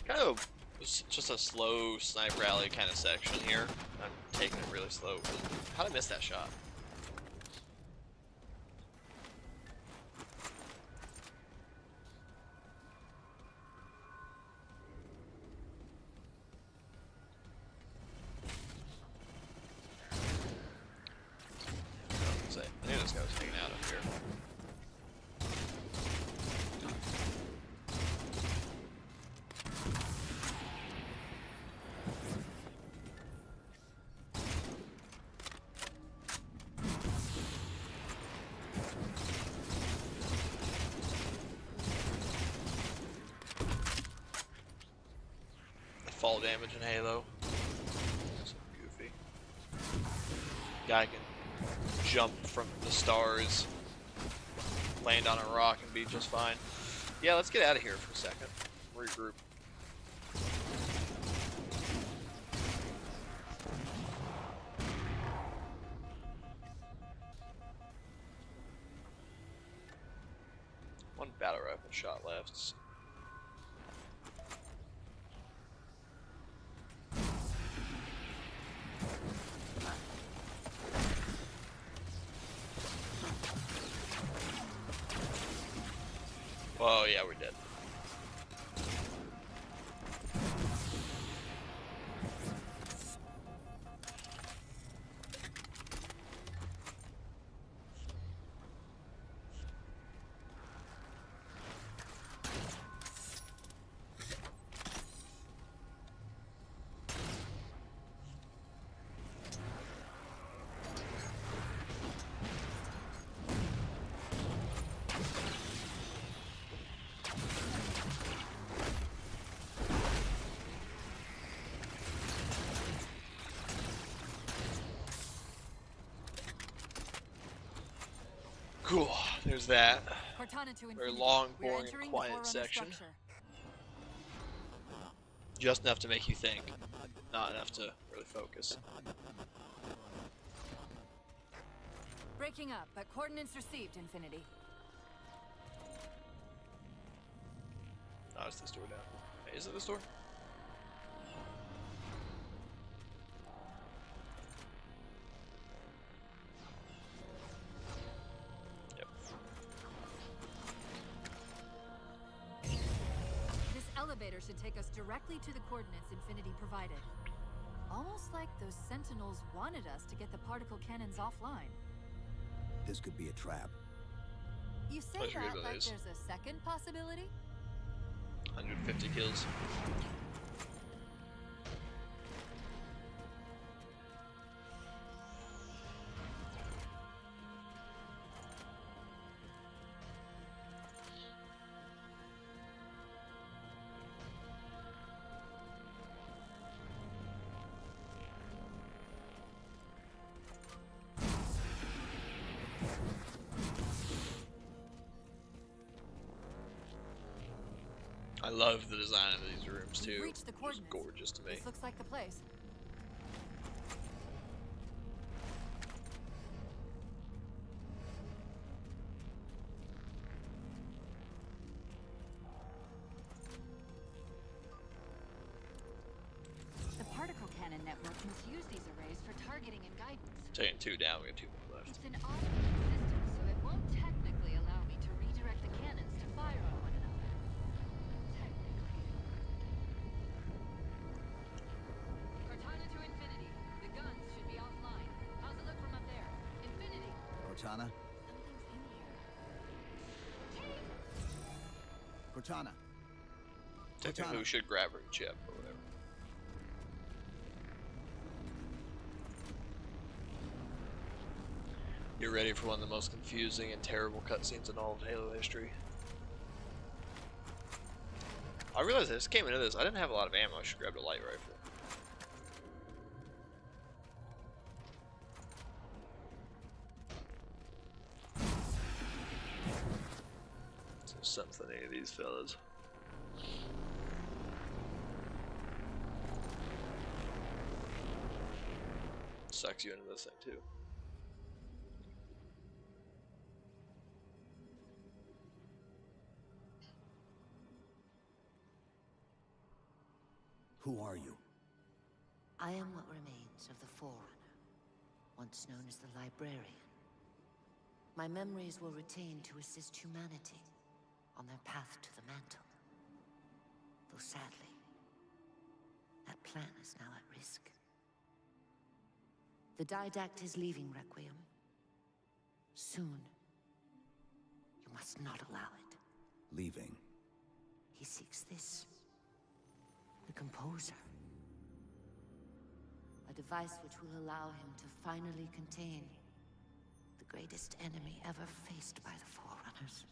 Kind of just a slow snipe rally kind of section here. I'm taking it really slow. How'd I miss that shot? I knew this guy was hanging out up here. Fall damage in Halo. So goofy. Guy can jump from the stars, land on a rock, and be just fine. Yeah, let's get out of here for a second. Regroup. One battle rifle shot left. Oh yeah, we're dead. Cool, there's that. Very long, boring, quiet section. Just enough to make you think, not enough to really focus. breaking up, but coordinates received, Infinity. Oh, it's this door down. Hey, is it this door? Yep. This elevator should take us directly to the coordinates Infinity provided. Almost like those Sentinels wanted us to get the particle cannons offline. This could be a trap. You say Pleasure that good like days. there's a second possibility? 150 kills. I love the design of these rooms too. Reach the It's coordinates. gorgeous to me. This looks like the place. The particle cannon network must use these arrays for targeting and guidance. Taking 2 down, we got 2 more left. It's an automated system, so it won't technically allow me to redirect the cannons to fire on one another. Technically. Cortana to Infinity. The guns should be offline. How's it look from up there? Infinity. Cortana? Something's in here. Cortana? Technically, we should grab her chip or whatever. You're ready for one of the most confusing and terrible cutscenes in all of Halo history. I realized I just came into this. I didn't have a lot of ammo. I should grab a light rifle. So something any of these fellas. Sucks you into this thing too. Who are you? I am what remains of the Forerunner, once known as the Librarian. My memories were retained to assist humanity on their path to the mantle. Though sadly, that plan is now at risk. The Didact is leaving Requiem. Soon. You must not allow it. Leaving. He seeks this. The Composer. A device which will allow him to finally contain the greatest enemy ever faced by the Forerunners.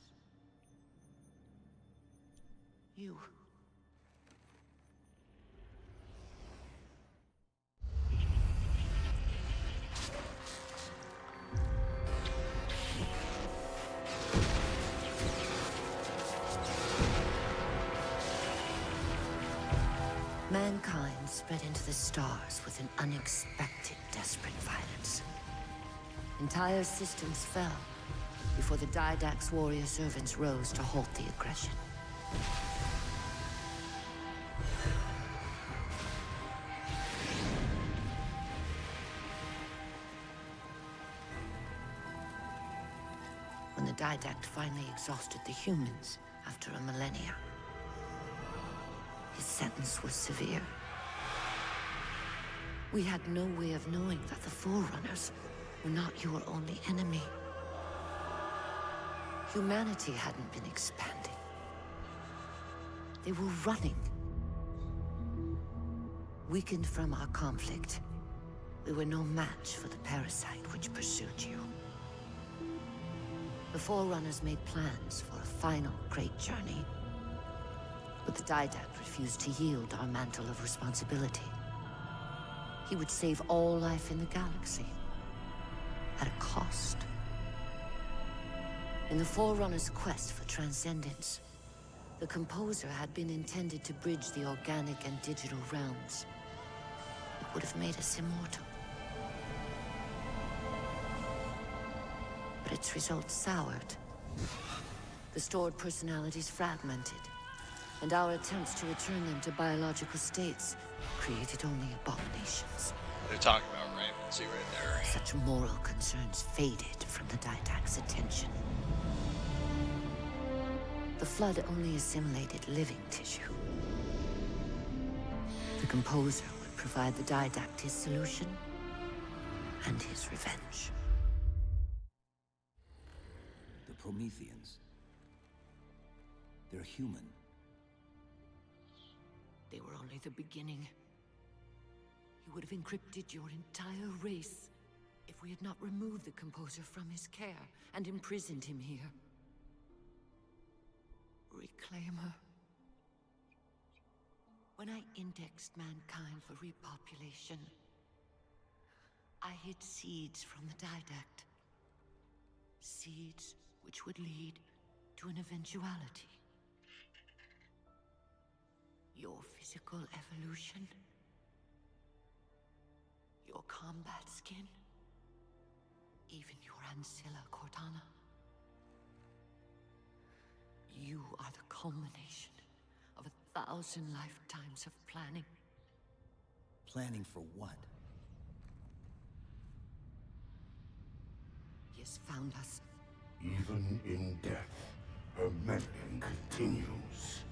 You. Mankind spread into the stars with an unexpected, desperate violence. Entire systems fell before the Didact's warrior servants rose to halt the aggression. When the Didact finally exhausted the humans after a millennia, his sentence was severe. We had no way of knowing that the Forerunners were not your only enemy. Humanity hadn't been expanding. They were running. Weakened from our conflict, we were no match for the parasite which pursued you. The Forerunners made plans for a final great journey, but the Didact refused to yield our mantle of responsibility. He would save all life in the galaxy, at a cost. In the Forerunner's quest for transcendence, the Composer had been intended to bridge the organic and digital realms. It would have made us immortal. its results soured. The stored personalities fragmented, and our attempts to return them to biological states created only abominations. They're talking about Rampancy right there. Such moral concerns faded from the Didact's attention. The Flood only assimilated living tissue. The Composer would provide the Didact his solution and his revenge. The Prometheans. They're human. They were only the beginning. He would have encrypted your entire race if we had not removed the Composer from his care and imprisoned him here. Reclaimer. When I indexed mankind for repopulation, I hid seeds from the Didact. Seeds which would lead to an eventuality. Your physical evolution, your combat skin, even your ancilla Cortana. You are the culmination of 1,000 lifetimes of planning. Planning for what? He has found us. Even in death, her meddling continues.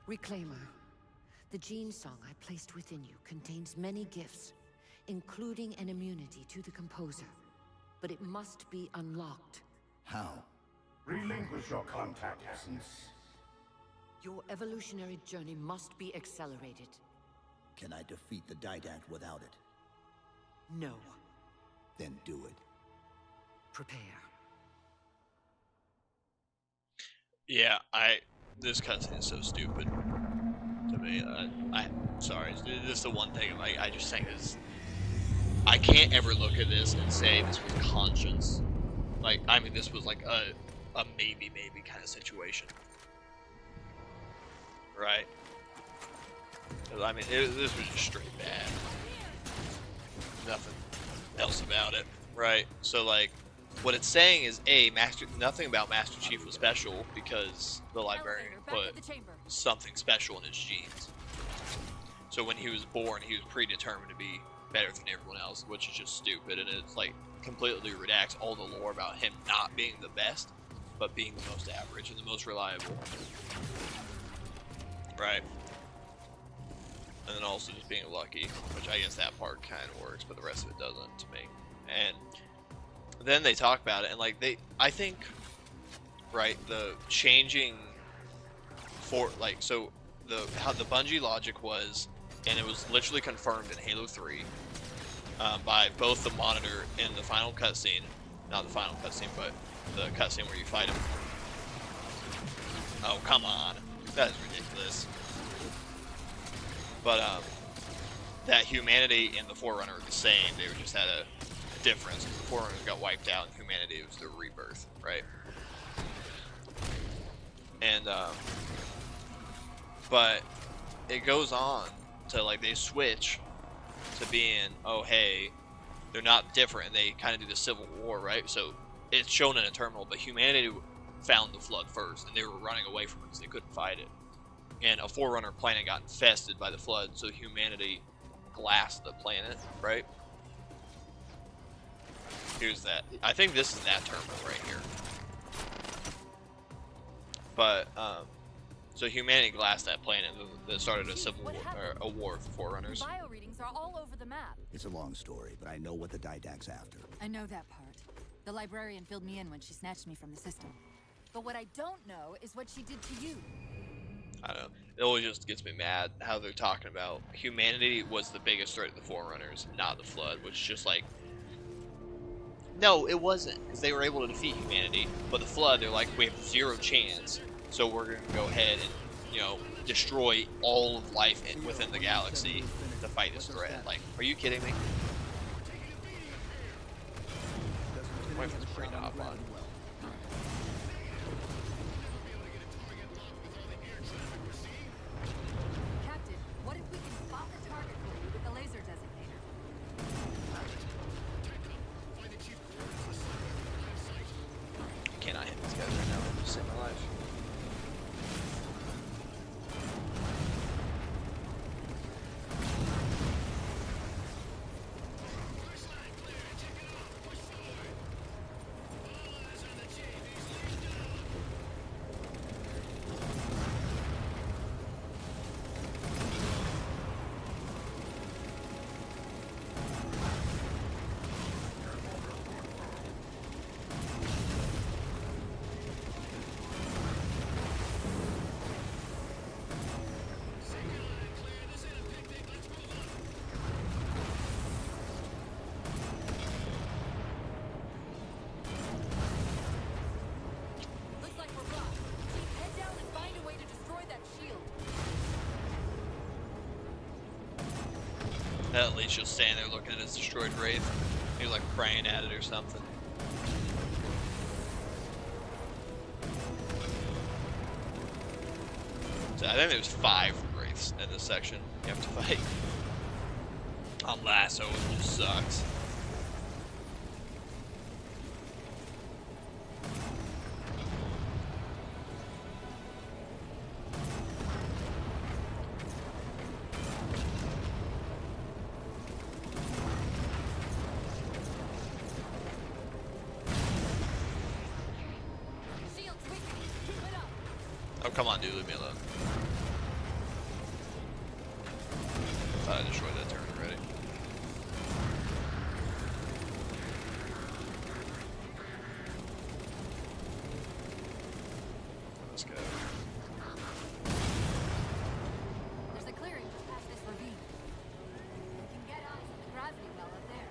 Reclaimer. The gene song I placed within you contains many gifts, including an immunity to the Composer. But it must be unlocked. How? Relinquish your contact essence. Your evolutionary journey must be accelerated. Can I defeat the Didact without it? No. Then do it. Prepare. Yeah, this cutscene is so stupid to me. I'm sorry. This is the one thing I just think is, I can't ever look at this and say this was conscious. Like, I mean, this was like a maybe kind of situation, right? I mean, this was just straight bad. Nothing else about it, right? So like, what it's saying is, nothing about Master Chief was special because the librarian put something special in his genes. So when he was born, he was predetermined to be better than everyone else, which is just stupid, and it's like completely redacts all the lore about him not being the best, but being the most average and the most reliable. Right? And then also just being lucky, which I guess that part kind of works, but the rest of it doesn't to me. And then they talk about it, and like I think, right, the changing for like, so how the Bungie logic was, and it was literally confirmed in Halo 3 by both the Monitor and the final cutscene, not the final cutscene, but the cutscene where you fight him. Oh, come on, that is ridiculous. But that humanity and the Forerunner are the same. They were just had a difference. The Forerunners got wiped out, and humanity was the rebirth, right? And but it goes on to like they switch to being, oh hey, they're not different, and they kind of do the Civil War, right? So it's shown in a terminal, but humanity found the Flood first, and they were running away from it because they couldn't fight it. And a Forerunner planet got infested by the Flood, so humanity glassed the planet, right? Here's that. I think this is that terminal right here. But, so humanity glassed that planet that started a civil war, or a war of the Forerunners. Bio readings are all over the map. It's a long story, but I know what the Didact's after. I know that part. The librarian filled me in when she snatched me from the system. But what I don't know is what she did to you. I don't know. It always just gets me mad how they're talking about humanity was the biggest threat to the Forerunners, not the Flood, which is just like, no, it wasn't, because they were able to defeat humanity. But the Flood, they're like, we have 0 chance, so we're going to go ahead and, you know, destroy all of life within the galaxy to fight this threat. Like, are you kidding me? Wait for the screen to hop on. Captain, what if we can spot the target for you with the laser designator? At least you'll stand there looking at his destroyed wraith. He's like praying at it or something. So I think there's 5 wraiths in this section you have to fight. Lasso, which just sucks. Oh, come on, dude, leave me alone. Thought I destroyed that turret already. Let's go. There's a clearing just past this ravine. You can get eyes on the gravity well up there.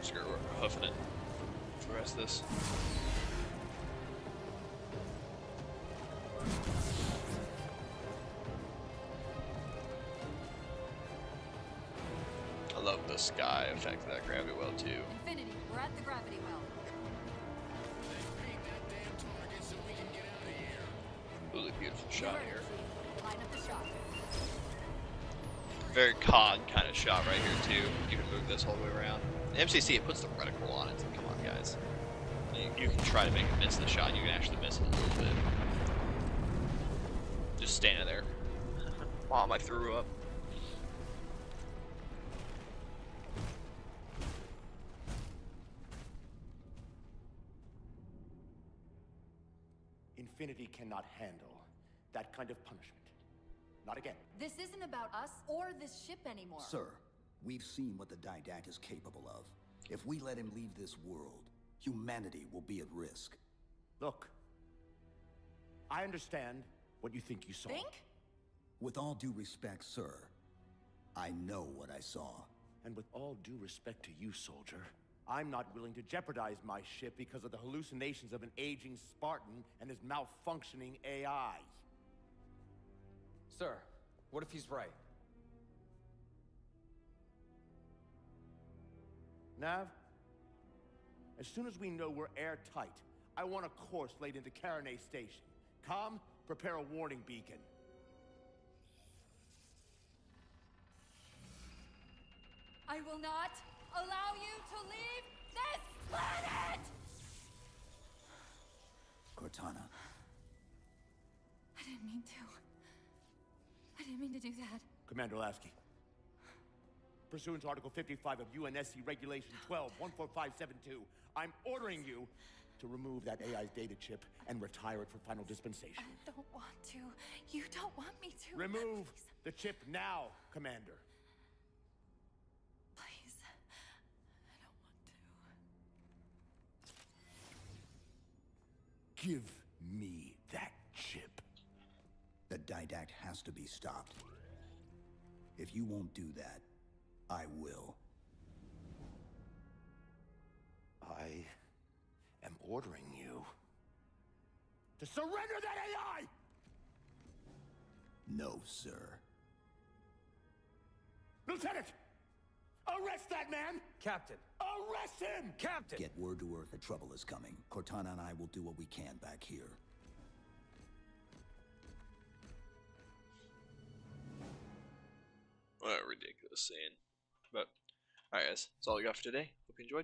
Screw it, we're huffing it for the rest of this. I love the sky effect of that gravity well too. Infinity, we're at the gravity well. Really beautiful shot here. Line up the shot. Very COD kind of shot right here too. You can move this all the way around. The MCC, it puts the reticle on it. Come on, guys. You can try to make it miss the shot. You can actually miss it a little bit. Just standing there. Mom, I threw up. Infinity cannot handle that kind of punishment. Not again. This isn't about us or this ship anymore. Sir, we've seen what the Didact is capable of. If we let him leave this world, humanity will be at risk. Look, I understand what you think you saw. Think? With all due respect, sir, I know what I saw. And with all due respect to you, soldier, I'm not willing to jeopardize my ship because of the hallucinations of an aging Spartan and his malfunctioning AI. Sir, what if he's right? Nav, as soon as we know we're airtight, I want a course laid into Karenay Station. Com, prepare a warning beacon. I will not allow you to leave this planet! Cortana. I didn't mean to. I didn't mean to do that. Commander Lasky. Pursuant to Article 55 of UNSC Regulation 12-14572, I'm ordering you to remove that AI's data chip and retire it for final dispensation. I don't want to. You don't want me to. Remove the chip now, Commander. Please. I don't want to. Give me that chip. The Didact has to be stopped. If you won't do that, I will. I am ordering you to surrender that AI! No, sir. Lieutenant! Arrest that man! Captain! Arrest him! Captain! Get word to Earth that trouble is coming. Cortana and I will do what we can back here. What a ridiculous scene. But, alright guys, that's all we got for today. Hope you enjoyed.